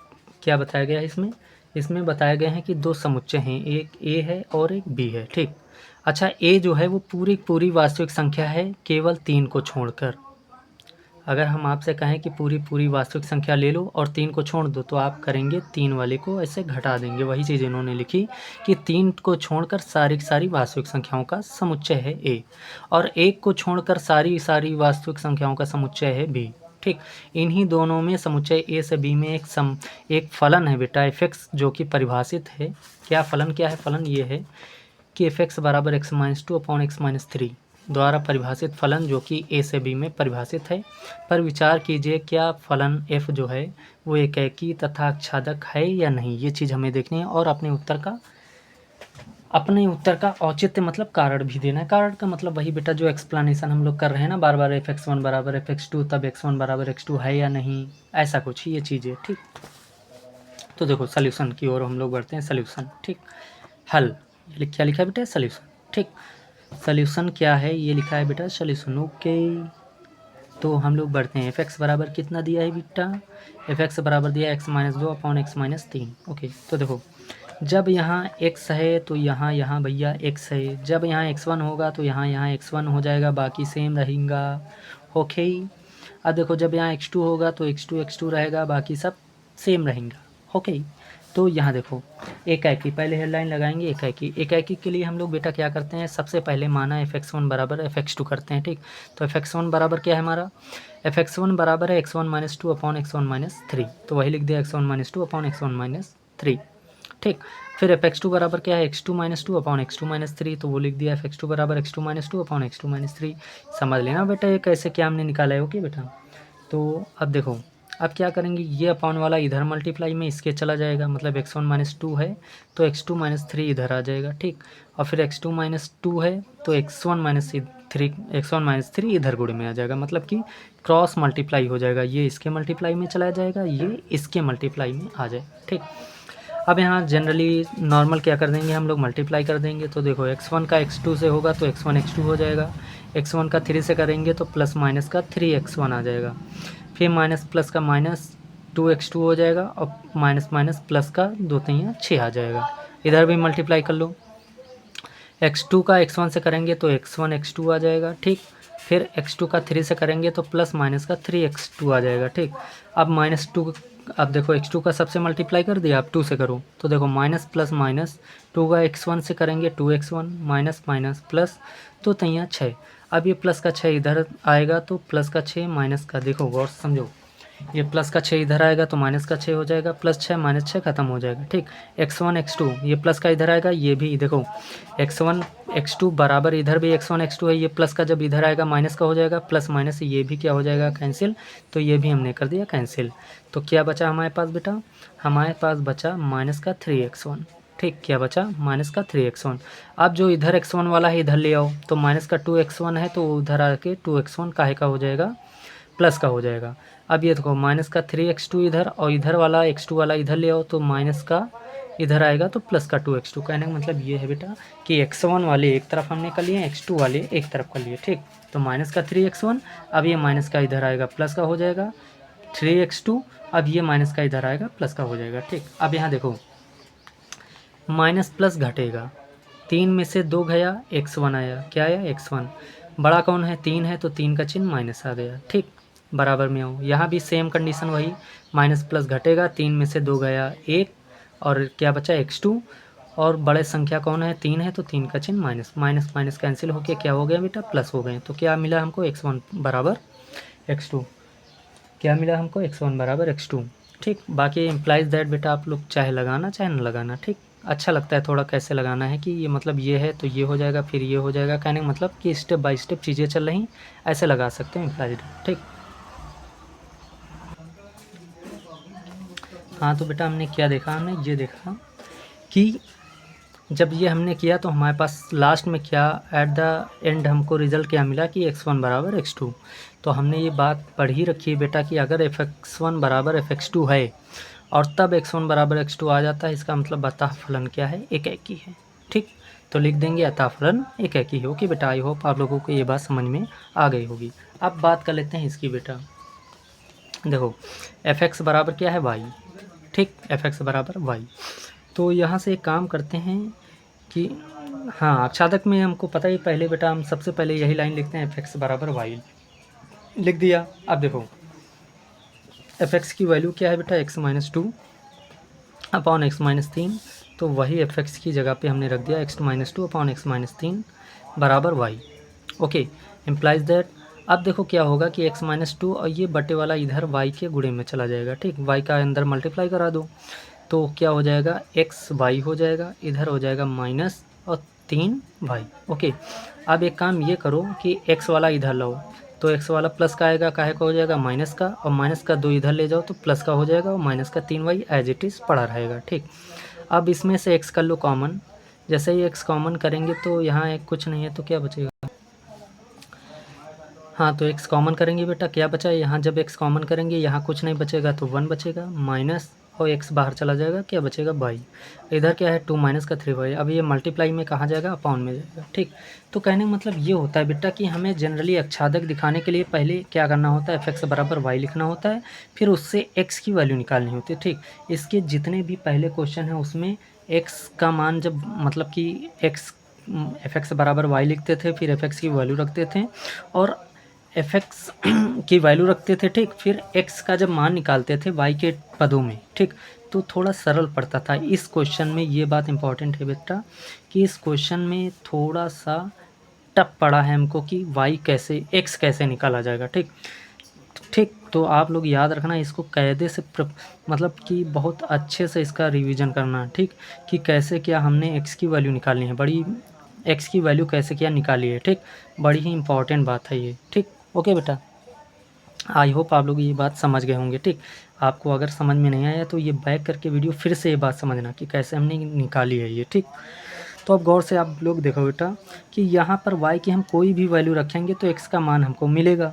A: क्या बताया गया है इसमें बताया गया है कि दो समुच्चय हैं, एक ए है और एक बी है, ठीक। अच्छा, ए जो है वो पूरी वास्तविक संख्या है केवल 3 को छोड़कर, अगर हम आपसे कहें कि पूरी वास्तविक संख्या ले लो और 3 को छोड़ दो, तो आप करेंगे 3 वाले को ऐसे घटा देंगे। वही चीज़ इन्होंने लिखी कि 3 को छोड़कर सारी की सारी वास्तविक संख्याओं का समुच्चय है ए, और 1 को छोड़कर सारी वास्तविक संख्याओं का समुच्चय है बी। ठीक, इन्हीं दोनों में समुच्चय ए से बी में एक फलन है बेटा f(x) जो कि परिभाषित है। क्या फलन क्या है? फलन ये है कि f(x) बराबर x-2/x-3 द्वारा परिभाषित फलन जो कि ए से बी में परिभाषित है। पर विचार कीजिए क्या फलन f जो है वो एकैकी तथा आच्छादक है या नहीं, ये चीज़ हमें देखनी है। और अपने उत्तर का औचित्य मतलब कारण भी देना है। कारण का मतलब वही बेटा जो एक्सप्लेनेशन हम लोग कर रहे हैं ना बार बार, f(x1) बराबर f(x2) तब x1 बराबर x2 है या नहीं, ऐसा कुछ ये चीज़ें। ठीक, तो देखो सॉल्यूशन की ओर हम लोग बढ़ते हैं। सॉल्यूशन, ठीक, हल क्या लिखा है बेटा? सॉल्यूशन। ठीक, सॉल्यूशन क्या है? ये लिखा है बेटा सॉल्यूशन। ओके, तो हम लोग बढ़ते हैं। f(x) बराबर कितना दिया है बेटा? f(x) बराबर दिया है x-2/x-3। ओके, तो देखो जब यहाँ x है तो यहाँ भैया x है। जब यहाँ x1 होगा तो यहाँ x1 हो जाएगा, बाकी सेम रहेगा। ओके, अब देखो जब यहाँ x2 होगा तो x2 रहेगा, बाकी सब सेम रहेगा। ओके, तो यहाँ देखो एकाकी, पहले हेडलाइन लगाएंगे एकाकी के लिए हम लोग बेटा क्या करते हैं? सबसे पहले माना f(x1) बराबर f(x2) करते हैं। ठीक, तो f(x1) बराबर क्या है हमारा? f(x1) बराबर है x1 - 2/x1 - 3, तो वही लिख दिया x1 - 2/x1 - 3। ठीक, फिर f(x2) बराबर क्या है? x2 - 2/x2 - 3, तो वो लिख दिया f(x2) बराबर x2 - 2/x2 - 3। समझ लेना बेटा ये कैसे क्या हमने निकाला है। ओके बेटा, तो अब देखो अब क्या करेंगे, ये अपॉन वाला इधर मल्टीप्लाई में इसके चला जाएगा, मतलब x1 - 2 है तो x2 - 3 इधर आ जाएगा। ठीक, और फिर x2 - 2 है तो x1 - 3 इधर गुणे में आ जाएगा, मतलब कि क्रॉस मल्टीप्लाई हो जाएगा। ये इसके मल्टीप्लाई में चला जाएगा, ये इसके मल्टीप्लाई में आ जाएगा। ठीक, अब यहाँ जनरली नॉर्मल क्या कर देंगे हम लोग? मल्टीप्लाई कर देंगे। तो देखो x1 का x2 से होगा तो x1 x2 हो जाएगा, x1 का 3 से करेंगे तो प्लस माइनस का 3x1 आ जाएगा, फिर माइनस प्लस का -2x2 हो जाएगा, और माइनस माइनस प्लस का 2×3 6 आ जाएगा। इधर भी मल्टीप्लाई कर लो, x2 का x1 से करेंगे तो x1 x2 आ जाएगा। ठीक, फिर x2 का 3 से करेंगे तो प्लस माइनस का 3x2 आ जाएगा। ठीक, अब -2, अब देखो x2 का सबसे मल्टीप्लाई कर दिया, अब 2 से करो तो देखो माइनस प्लस माइनस 2 का x1 से करेंगे 2x1 माइनस माइनस प्लस 2×3 6। अब ये प्लस का 6 इधर आएगा तो प्लस का 6 माइनस का, देखो गौर से समझो, ये प्लस का 6 इधर आएगा तो माइनस का 6 हो जाएगा, प्लस 6 माइनस 6 खत्म हो जाएगा। ठीक, x1 x2 ये प्लस का इधर आएगा, ये भी देखो x1 x2 बराबर इधर भी x1 x2 है, ये प्लस का जब इधर आएगा माइनस का हो जाएगा, प्लस माइनस ये भी क्या हो जाएगा? कैंसिल। तो ये भी हमने कर दिया कैंसिल। तो क्या बचा हमारे पास बेटा? हमारे पास बचा माइनस का 3x1। ठीक, क्या बचा? माइनस का 3x1। अब जो इधर x1 वाला है इधर ले आओ, तो माइनस का 2x1 है तो उधर आके 2x1 काहे का हो जाएगा? प्लस का हो जाएगा। अब ये देखो माइनस का 3x2 इधर, और इधर वाला x2 वाला इधर ले आओ तो माइनस का इधर आएगा तो प्लस का 2x2। कहने का मतलब ये है बेटा कि x1 वाले एक तरफ हमने कर लिए, x2 वाले एक तरफ कर लिए। ठीक, तो माइनस का 3x1, अब ये माइनस का इधर आएगा प्लस का हो जाएगा 3x2, अब ये माइनस का इधर आएगा प्लस का हो जाएगा। ठीक, अब यहाँ देखो माइनस प्लस घटेगा, 3 में से 2 गया, x1 आया, क्या आया? x1। बड़ा कौन है? 3 है तो 3 का चिन्ह माइनस आ गया। ठीक, बराबर में आओ, यहाँ भी सेम कंडीशन वही, माइनस प्लस घटेगा, 3 में से 2 गया 1, और क्या बचा? x2, और बड़े संख्या कौन है? 3 है तो 3 का चिन्ह माइनस, माइनस माइनस कैंसिल होके क्या हो गया बेटा? प्लस हो गए। तो क्या मिला हमको? x1 बराबर x2। क्या मिला हमको? x1 बराबर x2। ठीक, बाकी इम्प्लाइज दैट बेटा आप लोग चाहे लगाना चाहे न लगाना। ठीक, अच्छा लगता है थोड़ा कैसे लगाना है कि ये मतलब ये है तो ये हो जाएगा, फिर ये हो जाएगा, कहने का मतलब कि स्टेप बाय स्टेप चीज़ें चल रही, ऐसे लगा सकते हैं इम्प्लाइज। ठीक, हाँ, तो बेटा हमने क्या देखा? हमने ये देखा कि जब ये हमने किया तो हमारे पास लास्ट में क्या एट द एंड हमको रिज़ल्ट क्या मिला कि x1 बराबर x2। तो हमने ये बात पढ़ ही रखी है बेटा कि अगर f(x1) बराबर f(x2) है और तब x1 बराबर x2 आ जाता है, इसका मतलब अतः फलन क्या है? एकाकी है। ठीक, तो लिख देंगे अतः फलन एकाकी हो। कि बेटा आई होप आप लोगों को ये बात समझ में आ गई होगी। अब बात कर लेते हैं इसकी बेटा। देखो f(x) बराबर क्या है? y। ठीक, f(x) बराबर y। तो यहाँ से एक काम करते हैं कि हाँ, आच्छादक में हमको पता ही, पहले बेटा हम सबसे पहले यही लाइन लिखते हैं f(x) बराबर y। लिख दिया। अब देखो एफ एक्स की वैल्यू क्या है बेटा, x minus two upon x minus तीन, तो वही एफ एक्स की जगह पे हमने रख दिया x minus two upon x minus तीन बराबर वाई। ओके, इम्प्लाइज दैट, अब देखो क्या होगा कि एक्स माइनस टू और ये बटे वाला इधर वाई के गुणे में चला जाएगा। ठीक, वाई का अंदर मल्टीप्लाई करा दो तो क्या हो जाएगा, एक्स वाई हो जाएगा, इधर हो जाएगा माइनस और तीन वाई। ओके, अब एक काम ये करो कि एक्स वाला इधर लाओ, तो एक्स वाला प्लस का आएगा, काहे का हो जाएगा माइनस का, और माइनस का दो इधर ले जाओ तो प्लस का हो जाएगा, और माइनस का तीन वाई एज इट इज़ पड़ा रहेगा। ठीक, अब इसमें से एक्स कर लो कॉमन, जैसे ही एक्स कॉमन करेंगे तो यहाँ एक कुछ नहीं है तो क्या बचेगा, हाँ तो एक्स कॉमन करेंगे बेटा, क्या बचा, यहाँ जब एक्स कॉमन करेंगे यहाँ कुछ नहीं बचेगा तो वन बचेगा, माइनस और एक्स बाहर चला जाएगा, क्या बचेगा बाई, इधर क्या है टू माइनस का थ्री बाई। अब ये मल्टीप्लाई में कहाँ जाएगा, अपॉन में जाएगा। ठीक, तो कहने का मतलब ये होता है बेटा कि हमें जनरली अच्छादक दिखाने के लिए पहले क्या करना होता है, एफ एक्स बराबर वाई लिखना होता है, फिर उससे एक्स की वैल्यू निकालनी होती है। ठीक, इसके जितने भी पहले क्वेश्चन हैं उसमें एक्स का मान जब मतलब कि एक्स एफ एक्स बराबर वाई लिखते थे, फिर एफ एक्स की वैल्यू रखते थे और एफ एक्स की वैल्यू रखते थे। ठीक, फिर एक्स का जब मान निकालते थे वाई के पदों में। ठीक, तो थोड़ा सरल पड़ता था। इस क्वेश्चन में ये बात इम्पॉर्टेंट है बेटा कि इस क्वेश्चन में थोड़ा सा टफ पड़ा है हमको कि वाई कैसे एक्स कैसे निकाला जाएगा। ठीक ठीक, तो आप लोग याद रखना इसको कायदे से मतलब कि बहुत अच्छे से इसका रिवीजन करना। ठीक, कि कैसे क्या हमने एक्स की वैल्यू निकालनी है, बड़ी एक्स की वैल्यू कैसे क्या निकाली है। ठीक, बड़ी ही इंपॉर्टेंट बात है ये। ठीक, ओके बेटा, आई होप आप लोग ये बात समझ गए होंगे। ठीक, आपको अगर समझ में नहीं आया तो ये बैक करके वीडियो फिर से ये बात समझना कि कैसे हमने निकाली है ये। ठीक, तो अब गौर से आप लोग देखो बेटा कि यहाँ पर y की हम कोई भी वैल्यू रखेंगे तो x का मान हमको मिलेगा,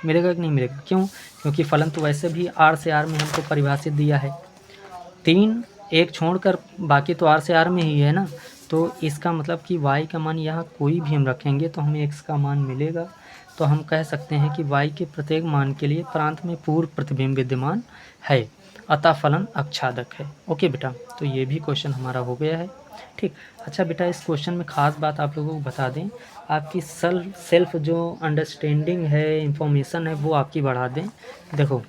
A: मिलेगा कि नहीं मिलेगा, क्यों, क्योंकि फलन तो वैसे भी r से r में हमको परिभाषित दिया है, तीन एक छोड़कर बाकी तो r से r में ही है ना, तो इसका मतलब कि y का मान यहाँ कोई भी हम रखेंगे तो हमें x का मान मिलेगा। तो हम कह सकते हैं कि y के प्रत्येक मान के लिए प्रांत में पूर्व प्रतिबिंब विद्यमान है, अतः फलन आच्छादक है। ओके बेटा, तो ये भी क्वेश्चन हमारा हो गया है। ठीक, अच्छा बेटा इस क्वेश्चन में ख़ास बात आप लोगों को बता दें, आपकी सेल्फ जो अंडरस्टैंडिंग है, इंफॉर्मेशन है, वो आपकी बढ़ा दें। देखो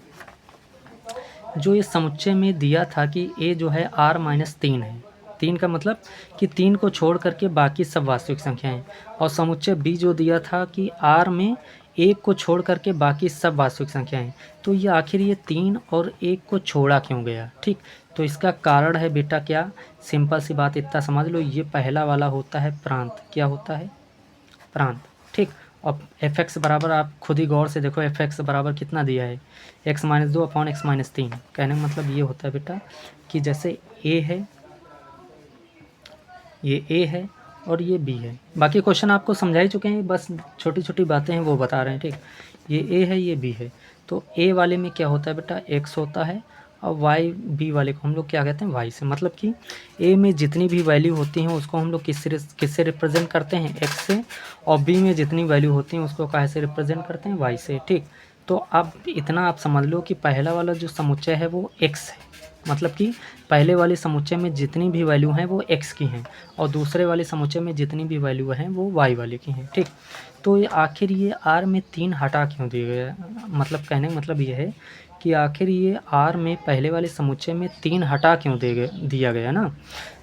A: जो ये समुच्चय में दिया था कि ए जो है r माइनस तीन है, तीन का मतलब कि तीन को छोड़ करके बाकी सब वास्तविक संख्याएं, और समुच्चय बी जो दिया था कि r में एक को छोड़ करके बाकी सब वास्तविक संख्याएं, तो ये आखिर ये तीन और एक को छोड़ा क्यों गया। ठीक, तो इसका कारण है बेटा क्या, सिंपल सी बात इतना समझ लो, ये पहला वाला होता है प्रांत, क्या होता है प्रांत। ठीक, अब एफ एक्स बराबर आप खुद ही गौर से देखो, एफ एक्स बराबर कितना दिया है, एक्स माइनस दो अपॉन एक्स माइनस तीन। कहने का मतलब ये होता है बेटा कि जैसे ए है, ये ए है और ये बी है, बाकी क्वेश्चन आपको समझा ही चुके हैं, बस छोटी छोटी बातें हैं वो बता रहे हैं। ठीक, ये ए है ये बी है, तो ए वाले में क्या होता है बेटा एक्स होता है, और वाई बी वाले को हम लोग क्या कहते हैं वाई से, मतलब कि ए में जितनी भी वैल्यू होती हैं उसको हम लोग किससे रिप्रेजेंट करते हैं, एक्स से, और बी में जितनी वैल्यू होती हैं उसको काहे से रिप्रेजेंट करते हैं, वाई से। ठीक, तो अब इतना आप समझ लो कि पहला वाला जो समुच्चय है वो एक्स है, मतलब कि पहले वाले समुच्चय में जितनी भी वैल्यू हैं वो एक्स की हैं, और दूसरे वाले समुच्चय में जितनी भी वैल्यू हैं वो वाई वाले की हैं। ठीक, तो ये आखिर ये आर में तीन हटा क्यों दिया गया, मतलब कहने का मतलब ये है कि आखिर ये आर में पहले वाले समुच्चय में तीन हटा क्यों दिया गया ना,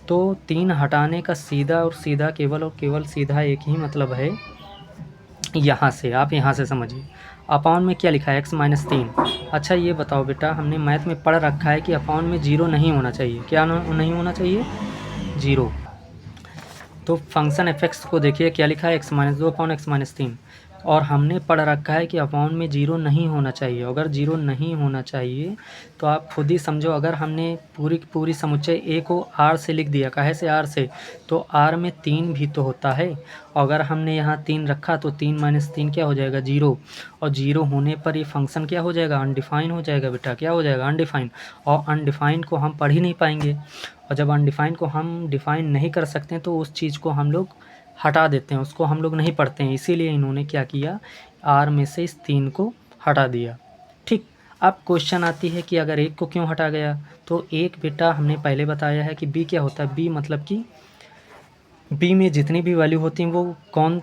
A: तो तीन हटाने का सीधा और सीधा केवल और केवल सीधा एक ही मतलब है, यहाँ से आप यहाँ से समझिए, अपॉन में क्या लिखा है एक्स माइनस तीन। अच्छा ये बताओ बेटा, हमने मैथ में पढ़ रखा है कि अपॉन में जीरो नहीं होना चाहिए, क्या नहीं होना चाहिए, जीरो। तो फंक्शन एफ एक्स को देखिए क्या लिखा है, एक्स माइनस दो अपॉन एक्स माइनस तीन, और हमने पढ़ रखा है कि अपॉन में जीरो नहीं होना चाहिए। अगर जीरो नहीं होना चाहिए तो आप खुद ही समझो, अगर हमने पूरी की पूरी समुच्चय ए को आर से लिख दिया, काहे से आर से, तो आर में तीन भी तो होता है, अगर हमने यहाँ तीन रखा तो तीन माइनस तीन क्या हो जाएगा जीरो, और जीरो होने पर ये फंक्शन क्या हो जाएगा अनडिफाइन हो जाएगा बेटा, क्या हो जाएगा अनडिफाइन, और अनडिफाइन को हम पढ़ ही नहीं पाएंगे, और जब अनडिफाइन को हम डिफ़ाइन नहीं कर सकते हैं तो उस चीज़ को हम लोग हटा देते हैं, उसको हम लोग नहीं पढ़ते हैं, इसीलिए इन्होंने क्या किया आर में से इस तीन को हटा दिया। ठीक, अब क्वेश्चन आती है कि अगर एक को क्यों हटा गया, तो एक बेटा हमने पहले बताया है कि बी क्या होता है, बी मतलब कि बी में जितनी भी वैल्यू होती हैं वो कौन,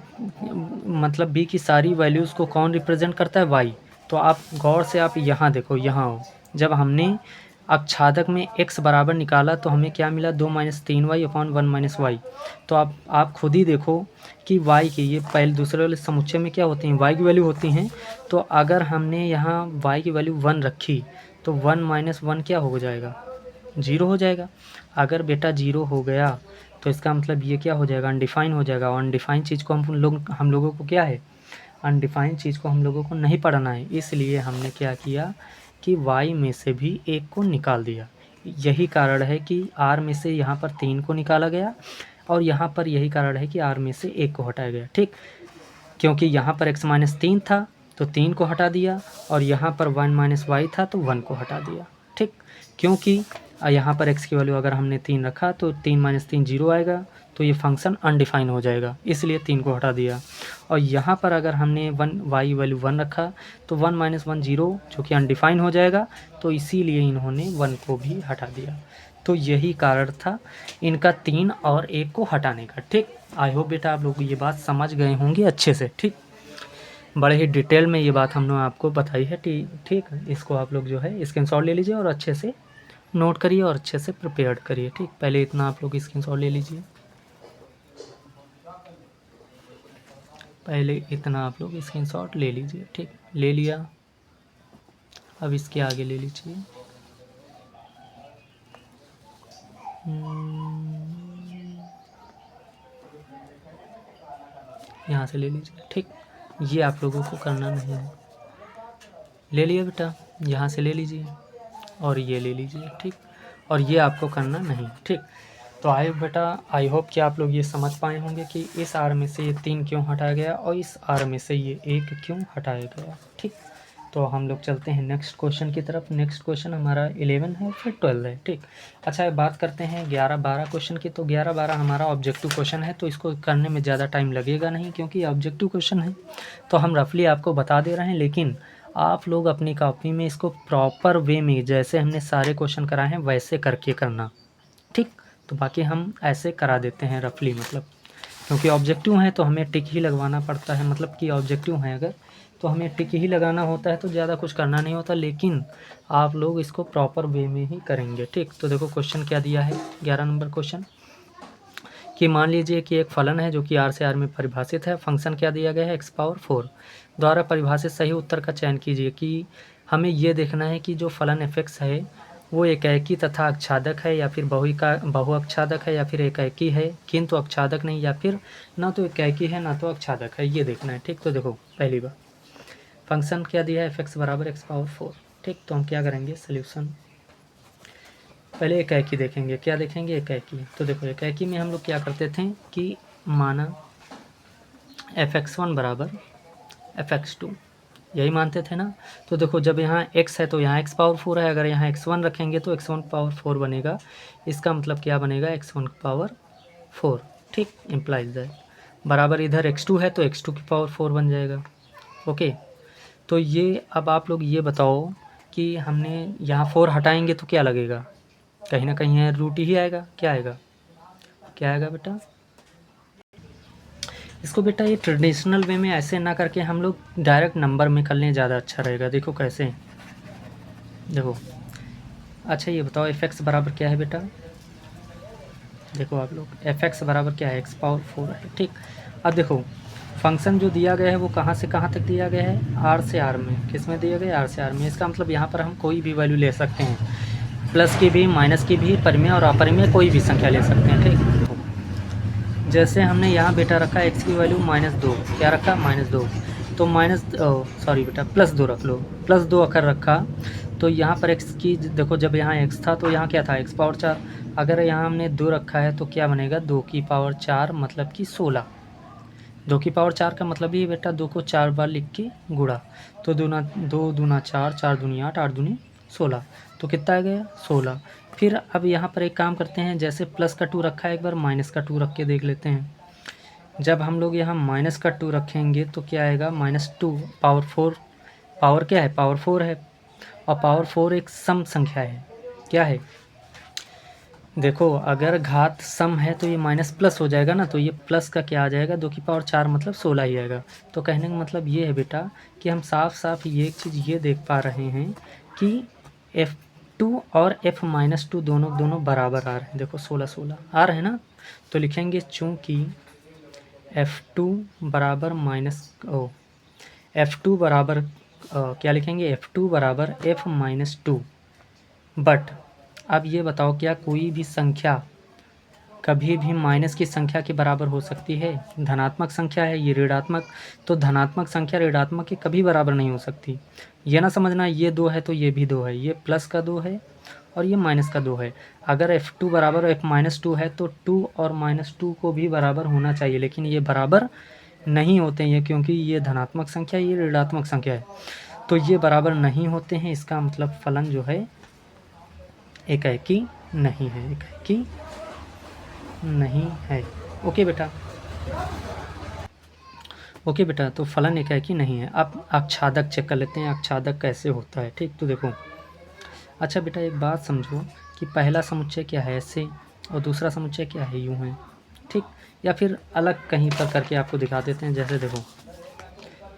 A: मतलब बी की सारी वैल्यूज़ को कौन रिप्रेजेंट करता है, वाई। तो आप गौर से आप यहाँ देखो, यहाँ हो, जब हमने अक्षादक में x बराबर निकाला तो हमें क्या मिला, 2 minus 3y upon 1 minus Y. तो आप खुद ही देखो कि y की ये पहले दूसरे वाले समुच्चय में क्या होती हैं, y की वैल्यू होती हैं। तो अगर हमने यहाँ y की वैल्यू 1 रखी तो 1 माइनस 1 क्या हो जाएगा, 0 हो जाएगा। अगर बेटा 0 हो गया तो इसका मतलब ये क्या हो जाएगा, अनडिफाइन हो जाएगा। और अनडिफाइंड चीज़ को हम लोगों को क्या है, अनडिफाइंड चीज़ को हम लोगों को नहीं पढ़ना है। इसलिए हमने क्या किया कि y में से भी एक को निकाल दिया। यही कारण है कि r में से यहाँ पर 3 को निकाला गया और यहाँ पर यही कारण है कि r में से 1 को हटाया गया। ठीक, क्योंकि यहाँ पर x माइनस 3 था तो 3 को हटा दिया और यहाँ पर 1 माइनस वाई था तो 1 को हटा दिया। ठीक, क्योंकि यहाँ पर x की वैल्यू अगर हमने 3 रखा तो 3 माइनस 3 0 आएगा, तो ये फंक्शन अनडिफाइन हो जाएगा, इसलिए 3 को हटा दिया। और यहाँ पर अगर हमने 1 y वैल्यू 1 रखा तो 1 माइनस 1 0 जो कि अनडिफाइन हो जाएगा, तो इसीलिए इन्होंने 1 को भी हटा दिया। तो यही कारण था इनका 3 और 1 को हटाने का। ठीक, आई होप बेटा आप लोग ये बात समझ गए होंगे अच्छे से। ठीक, बड़े ही डिटेल में ये बात हमने आपको बताई है। ठीक, इसको आप लोग जो है स्क्रीनशॉट ले लीजिए और अच्छे से नोट करिए और अच्छे से प्रिपेयर करिए। ठीक, पहले इतना आप लोग स्क्रीनशॉट ले लीजिए, पहले इतना आप लोग स्क्रीनशॉट ले लीजिए। ठीक, ले लिया, अब इसके आगे ले लीजिए। यहाँ से ले लीजिए। ठीक, ये आप लोगों को करना नहीं है। ले लिया बेटा, यहाँ से ले लीजिए और ये ले लीजिए। ठीक, और ये आपको करना नहीं। ठीक, तो आई होप कि आप लोग ये समझ पाए होंगे कि इस आर में से ये 3 क्यों हटाया गया और इस आर में से ये 1 क्यों हटाया गया। ठीक, तो हम लोग चलते हैं नेक्स्ट क्वेश्चन की तरफ। नेक्स्ट क्वेश्चन हमारा 11 है फिर 12 है। ठीक, अच्छा बात करते हैं 11-12 क्वेश्चन की। तो 11-12 हमारा ऑब्जेक्टिव क्वेश्चन है, तो इसको करने में ज़्यादा टाइम लगेगा नहीं क्योंकि ऑब्जेक्टिव क्वेश्चन है। तो हम रफली आपको बता दे रहे हैं, लेकिन आप लोग अपनी कॉपी में इसको प्रॉपर वे में जैसे हमने सारे क्वेश्चन कराए हैं वैसे करके करना। ठीक, तो बाकी हम ऐसे करा देते हैं रफली, मतलब क्योंकि ऑब्जेक्टिव हैं तो हमें टिक ही लगवाना पड़ता है। मतलब कि ऑब्जेक्टिव हैं अगर तो हमें टिक ही लगाना होता है, तो ज़्यादा कुछ करना नहीं होता, लेकिन आप लोग इसको प्रॉपर वे में ही करेंगे। ठीक, तो देखो क्वेश्चन क्या दिया है, 11 नंबर क्वेश्चन कि मान लीजिए कि एक फलन है जो कि r से r में परिभाषित है। फंक्शन क्या दिया गया है, x⁴ द्वारा परिभाषित सही उत्तर का चयन कीजिए। कि हमें ये देखना है कि जो फलन f(x) है वो एकैकी तथा अक्षादक है या फिर बहुअक्षादक है या फिर एकैकी है किंतु अक्षादक नहीं, या फिर ना तो एकैकी है ना तो अक्षादक है, ये देखना है। ठीक, तो देखो पहली बार फंक्शन क्या दिया है, f(x) बराबर x⁴। ठीक, तो हम क्या करेंगे, सोल्यूशन पहले एकैकी देखेंगे। क्या देखेंगे, एकैकी। तो देखो एकैकी में हम लोग क्या करते थे कि माना f(x1) बराबर f(x2), यही मानते थे ना। तो देखो जब यहाँ x है तो यहाँ x⁴ है, अगर यहाँ x1 रखेंगे तो x1⁴ बनेगा। इसका मतलब क्या बनेगा, x1⁴। ठीक, इम्प्लाइज दैट बराबर इधर x2 है तो x2⁴ बन जाएगा। ओके, तो ये अब आप लोग ये बताओ कि हमने यहाँ 4 हटाएंगे तो क्या लगेगा, कहीं ना कहीं यहाँ रूट ही आएगा। क्या आएगा, क्या आएगा बेटा, इसको बेटा ये ट्रेडिशनल वे में ऐसे ना करके हम लोग डायरेक्ट नंबर में कर लें, ज़्यादा अच्छा रहेगा। देखो कैसे, देखो अच्छा ये बताओ f(x) बराबर क्या है बेटा, देखो आप लोग f(x) बराबर क्या है, x⁴ है। ठीक, अब देखो फंक्शन जो दिया गया है वो कहाँ से कहाँ तक दिया गया है, r से r में। किस में दिया गया है, r से r में। इसका मतलब यहाँ पर हम कोई भी वैल्यू ले सकते हैं, प्लस की भी माइनस की भी, परिमेय और अपरिमेय कोई भी संख्या ले सकते हैं। ठीक, जैसे हमने यहाँ बेटा रखा x की वैल्यू -2, क्या रखा, -2, तो सॉरी बेटा +2 रख लो, +2 अगर रखा तो यहाँ पर x की देखो जब यहाँ x था तो यहाँ क्या था, x⁴। अगर यहाँ हमने 2 रखा है तो क्या बनेगा, 2⁴ मतलब कि 16। 2⁴ का मतलब ये बेटा 2 को 4 बार लिख के गुणा, तो 2 दूना 4, 4 दूनी 8, 8 दूनी 16, तो कितना आ गया, 16। फिर अब यहाँ पर एक काम करते हैं, जैसे प्लस का 2 रखा है एक बार माइनस का 2 रख के देख लेते हैं। जब हम लोग यहाँ माइनस का 2 रखेंगे तो क्या आएगा, -2 पावर 4, पावर क्या है, पावर 4 है, और पावर 4 एक सम संख्या है। क्या है, देखो अगर घात सम है तो ये माइनस प्लस हो जाएगा ना, तो ये प्लस का क्या आ जाएगा, 2 की पावर 4 मतलब 16 ही आएगा। तो कहने का मतलब ये है बेटा कि हम साफ साफ ये एक चीज़ ये देख पा रहे हैं कि F2 और F-2 दोनों दोनों बराबर आ रहे हैं। देखो 16 16 आ रहे हैं ना, तो लिखेंगे चूँकि F2 बराबर F2 बराबर क्या लिखेंगे, F2 बराबर F-2। बट अब ये बताओ क्या कोई भी संख्या कभी भी माइनस की संख्या के बराबर हो सकती है? धनात्मक संख्या है ये, ऋणात्मक, तो धनात्मक संख्या ऋणात्मक के कभी बराबर नहीं हो सकती। ये ना समझना ये 2 है तो ये भी 2 है, ये प्लस का 2 है और ये माइनस का 2 है। अगर F2 बराबर F-2 है तो 2 और -2 को भी बराबर होना चाहिए, लेकिन ये बराबर नहीं होते हैं क्योंकि ये धनात्मक संख्या ये ऋणात्मक संख्या है, तो ये बराबर नहीं होते हैं। इसका मतलब फलन जो है एकाएकी नहीं है, एकाएकी नहीं है। ओके बेटा, ओके बेटा, तो फलन एकाएकी नहीं है। अब आच्छादक चेक कर लेते हैं, आच्छादक कैसे होता है। ठीक, तो देखो अच्छा बेटा एक बात समझो कि पहला समुच्चय क्या है ऐसे और दूसरा समुच्चय क्या है यूँ है, ठीक, या फिर अलग कहीं पर करके आपको दिखा देते हैं। जैसे देखो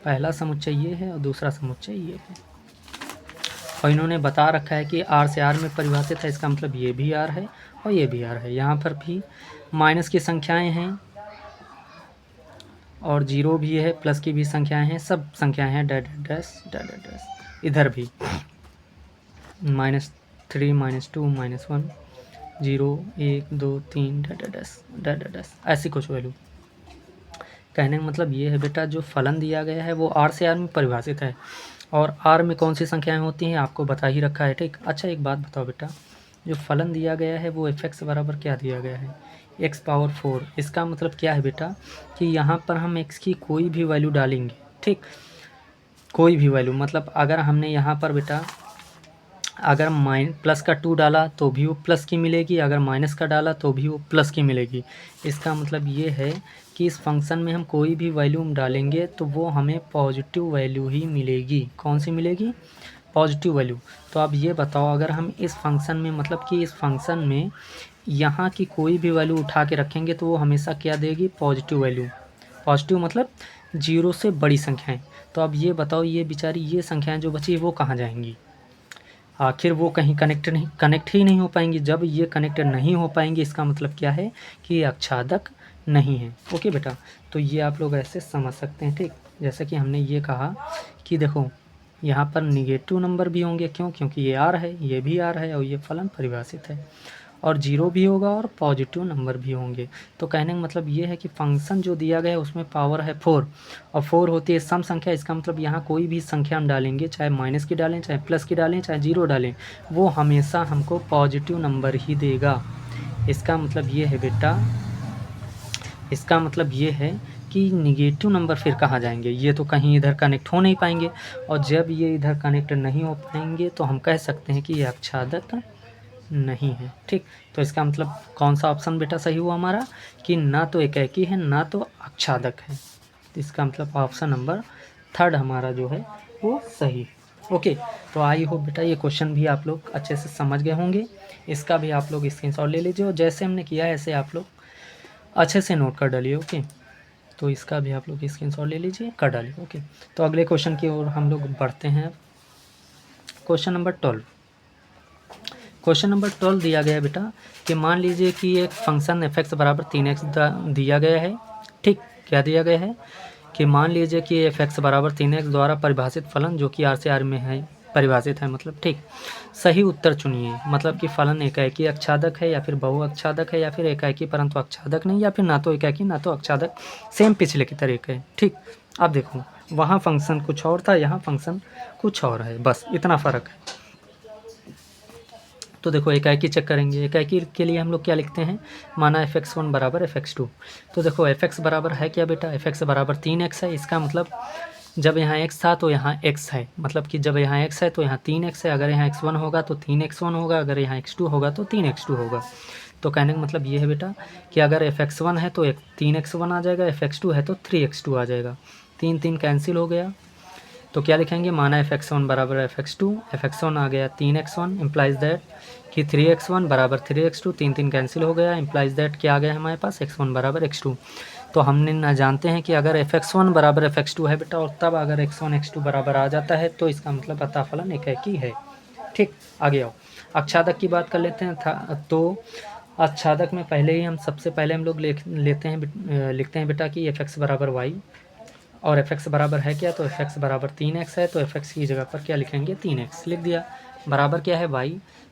A: पहला समुच्चय ये है और दूसरा समुच्चय ये है, और इन्होंने बता रखा है कि R से R में परिभाषित है, इसका मतलब ये भी R है और ये भी R है। यहाँ पर भी माइनस की संख्याएं हैं और जीरो भी है, प्लस की भी संख्याएं हैं, सब संख्याएं हैं, डैड डैश डैड डैश। इधर भी -3 -2 -1 0 1 2 3 डैड डैश डैड डैश, ऐसी कुछ वैल्यू। कहने का मतलब ये है बेटा जो फलन दिया गया है वो R से R में परिभाषित है, और R में कौन सी संख्याएं होती हैं आपको बता ही रखा है। ठीक, अच्छा एक बात बताओ बेटा, जो फलन दिया गया है वो f(x) बराबर क्या दिया गया है, x⁴। इसका मतलब क्या है बेटा कि यहाँ पर हम x की कोई भी वैल्यू डालेंगे, ठीक, कोई भी वैल्यू, मतलब अगर हमने यहाँ पर बेटा अगर प्लस का 2 डाला तो भी वो प्लस की मिलेगी, अगर माइनस का डाला तो भी वो प्लस की मिलेगी। इसका मतलब ये है कि इस फंक्शन में हम कोई भी वैल्यू डालेंगे तो वो हमें पॉजिटिव वैल्यू ही मिलेगी। कौन सी मिलेगी, पॉजिटिव वैल्यू। तो अब ये बताओ अगर हम इस फंक्शन में मतलब कि इस फंक्शन में यहाँ की कोई भी वैल्यू उठा के रखेंगे तो वो हमेशा क्या देगी, पॉजिटिव वैल्यू। पॉजिटिव मतलब 0 से बड़ी संख्याएं। तो अब ये बताओ ये बेचारी ये संख्याएं जो बची वो कहाँ जाएंगी, आखिर वो कहीं कनेक्ट ही नहीं हो पाएंगी। जब ये कनेक्ट नहीं हो पाएंगी इसका मतलब क्या है कि ये आच्छादक नहीं है। ओके बेटा, तो ये आप लोग ऐसे समझ सकते हैं। ठीक, जैसे कि हमने ये कहा कि देखो यहाँ पर निगेटिव नंबर भी होंगे, क्यों, क्योंकि ये R है, ये भी R है और ये फलन परिभाषित है, और जीरो भी होगा और पॉजिटिव नंबर भी होंगे। तो कहने का मतलब ये है कि फंक्शन जो दिया गया है उसमें पावर है 4 और 4 होती है सम संख्या। इसका मतलब यहाँ कोई भी संख्या हम डालेंगे, चाहे माइनस की डालें, चाहे प्लस की डालें, चाहे जीरो डालें, वो हमेशा हमको पॉजिटिव नंबर ही देगा। इसका मतलब ये है बेटा, इसका मतलब ये है कि निगेटिव नंबर फिर कहाँ जाएंगे, ये तो कहीं इधर कनेक्ट हो नहीं पाएंगे, और जब ये इधर कनेक्ट नहीं हो पाएंगे तो हम कह सकते हैं कि ये आच्छादक नहीं है। ठीक, तो इसका मतलब कौन सा ऑप्शन बेटा सही हुआ हमारा कि ना तो एकाएकी है ना तो आच्छादक है। तो इसका मतलब ऑप्शन नंबर 3 हमारा जो है वो सही। ओके, तो आई होप बेटा ये क्वेश्चन भी आप लोग अच्छे से समझ गए होंगे। इसका भी आप लोग स्क्रीनशॉट ले लीजिए और जैसे हमने किया है ऐसे आप लोग अच्छे से नोट कर डालिए। ओके, तो इसका भी आप लोग स्क्रीनशॉट ले लीजिए, कर डालिए। ओके, तो अगले क्वेश्चन की ओर हम लोग बढ़ते हैं। Question number 12। क्वेश्चन नंबर 12 दिया गया है बेटा कि मान लीजिए कि एक फंक्शन f(x) बराबर 3x दिया गया है। ठीक, क्या दिया गया है कि मान लीजिए कि f(x) बराबर 3x द्वारा परिभाषित फलन जो कि R से R में है परिभाषित है, मतलब ठीक, सही उत्तर चुनिए। मतलब कि फलन एकाएकी आच्छादक है या फिर बहुआच्छादक है या फिर एकाएकी परंतु आच्छादक नहीं, या फिर ना तो एकाएकी ना तो आच्छादक, सेम पिछले की तरीके है। ठीक, अब देखो वहाँ फंक्शन कुछ और था, यहाँ फंक्शन कुछ और है, बस इतना फ़र्क है। तो देखो एकाएकी चेक करेंगे। एकाएकी के लिए हम लोग क्या लिखते हैं, माना f(x1) बराबर f(x2). तो देखो f(x) बराबर है क्या बेटा, f(x) बराबर 3x है। इसका मतलब जब यहाँ x था तो यहाँ x है, मतलब कि जब यहाँ x है तो यहाँ 3x है। अगर यहाँ x1 होगा तो 3x1 होगा, अगर यहाँ x2 होगा तो 3x2 होगा। तो कहने का मतलब ये है बेटा कि अगर f(x1) है तो 3x1 आ जाएगा, f(x2) है तो 3x2 आ जाएगा। 3 3 कैंसिल हो गया, तो क्या लिखेंगे, माना fx1 बराबर fx2, fx1 आ गया 3x1 इम्प्लाइज दैट कि 3x1 बराबर 3x2, 3 3 कैंसिल हो गया, इम्प्लाइज दैट क्या आ गया हमारे पास, x1 बराबर x2। तो हमने ना जानते हैं कि अगर fx1 बराबर fx2 है बेटा, और तब अगर x1 x2 बराबर आ जाता है तो इसका मतलब अतः फलन एक ही है। ठीक, आगे आओ, अक्षादक की बात कर लेते हैं। तो अक्षादक में पहले ही हम सबसे पहले हम लोग लिखते हैं बेटा कि fx बराबर y, और fx बराबर है क्या, तो fx बराबर 3x है, तो fx की जगह पर क्या लिखेंगे, 3x लिख दिया, बराबर क्या है y,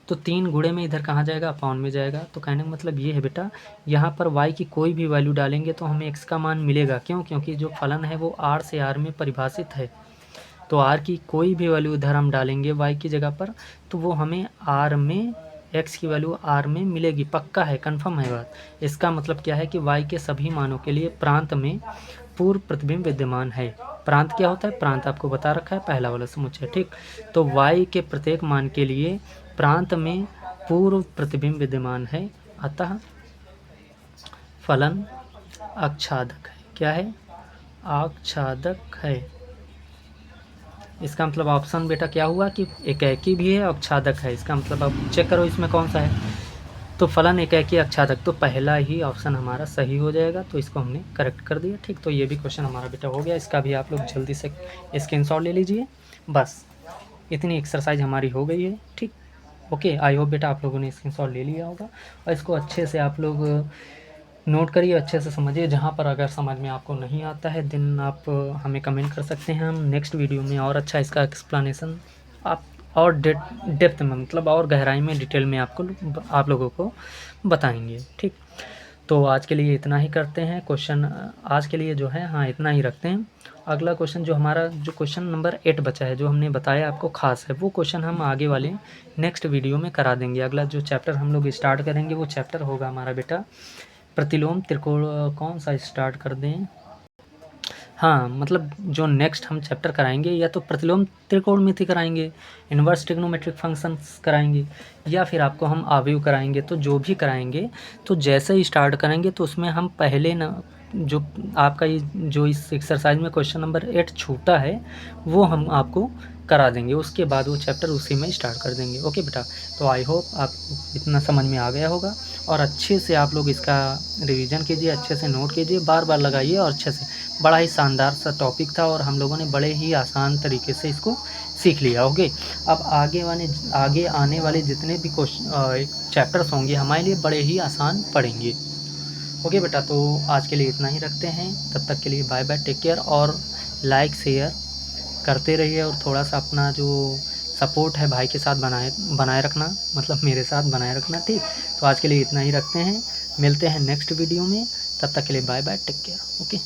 A: तो 3 गुणे में इधर कहाँ जाएगा, अपॉन में जाएगा। तो कहने का मतलब ये है बेटा, यहाँ पर y की कोई भी वैल्यू डालेंगे तो हमें x का मान मिलेगा। क्यों, क्योंकि जो फलन है वो r से r में परिभाषित है। तो r की कोई भी वैल्यू इधर हम डालेंगे y की जगह पर, तो वो हमें r में x की वैल्यू r में मिलेगी, पक्का है, कन्फर्म है बात। इसका मतलब क्या है कि y के सभी मानों के लिए प्रांत में पूर्व प्रतिबिंब विद्यमान है। प्रांत क्या होता है, प्रांत आपको बता रखा है पहला वाला समुच्चय। ठीक, तो y के प्रत्येक मान के लिए प्रांत में पूर्व प्रतिबिंब विद्यमान है, अतः फलन आच्छादक है। क्या है, आच्छादक है। इसका मतलब ऑप्शन बेटा क्या हुआ कि एकाकी भी है, आच्छादक है। इसका मतलब अब चेक करो इसमें कौन सा है, तो फलन एकाकी आच्छादक, तो पहला ही ऑप्शन हमारा सही हो जाएगा। तो इसको हमने करेक्ट कर दिया। ठीक, तो ये भी क्वेश्चन हमारा बेटा हो गया। इसका भी आप लोग जल्दी से स्क्रीनशॉट ले लीजिए। बस इतनी एक्सरसाइज हमारी हो गई है। ठीक, ओके, आई होप बेटा आप लोगों ने स्क्रीनशॉट ले लिया होगा, और इसको अच्छे से आप लोग नोट करिए, अच्छे से समझिए। जहाँ पर अगर समझ में आपको नहीं आता है देन आप हमें कमेंट कर सकते हैं। हम नेक्स्ट वीडियो में और अच्छा इसका एक्सप्लेनेशन आप और डेप्थ में, मतलब और गहराई में, डिटेल में आप लोगों को बताएंगे। ठीक, तो आज के लिए इतना ही करते हैं। क्वेश्चन आज के लिए जो है हाँ इतना ही रखते हैं। अगला क्वेश्चन जो हमारा जो क्वेश्चन नंबर 8 बचा है, जो हमने बताया आपको खास है, वो क्वेश्चन हम आगे वाले नेक्स्ट वीडियो में करा देंगे। अगला जो चैप्टर हम लोग स्टार्ट करेंगे वो चैप्टर होगा हमारा बेटा प्रतिलोम त्रिकोण। कौन सा स्टार्ट कर दें, हाँ मतलब जो नेक्स्ट हम चैप्टर कराएंगे या तो प्रतिलोम त्रिकोणमिति कराएंगे, इन्वर्स ट्रिग्नोमेट्रिक फंक्शंस कराएंगे, या फिर आपको हम आव्यूह कराएंगे। तो जो भी कराएंगे तो जैसे ही स्टार्ट करेंगे तो उसमें हम पहले ना जो आपका ये जो इस एक्सरसाइज में क्वेश्चन नंबर 8 छूटा है वो हम आपको करा देंगे, उसके बाद वो चैप्टर उसी में स्टार्ट कर देंगे। ओके बेटा, तो आई होप आपको इतना समझ में आ गया होगा, और अच्छे से आप लोग इसका रिवीजन कीजिए, अच्छे से नोट कीजिए, बार बार लगाइए, और अच्छे से। बड़ा ही शानदार सा टॉपिक था और हम लोगों ने बड़े ही आसान तरीके से इसको सीख लिया। ओके, अब आगे आने वाले जितने भी क्वेश्चन चैप्टर्स होंगे हमारे लिए बड़े ही आसान पड़ेंगे। ओके बेटा, तो आज के लिए इतना ही रखते हैं। तब तक के लिए बाय बाय, टेक केयर, और लाइक शेयर करते रहिए, और थोड़ा सा अपना जो सपोर्ट है भाई के साथ बनाए रखना, मतलब मेरे साथ बनाए रखना। ठीक, तो आज के लिए इतना ही रखते हैं, मिलते हैं नेक्स्ट वीडियो में। तब तक के लिए bye bye, take care. Okay.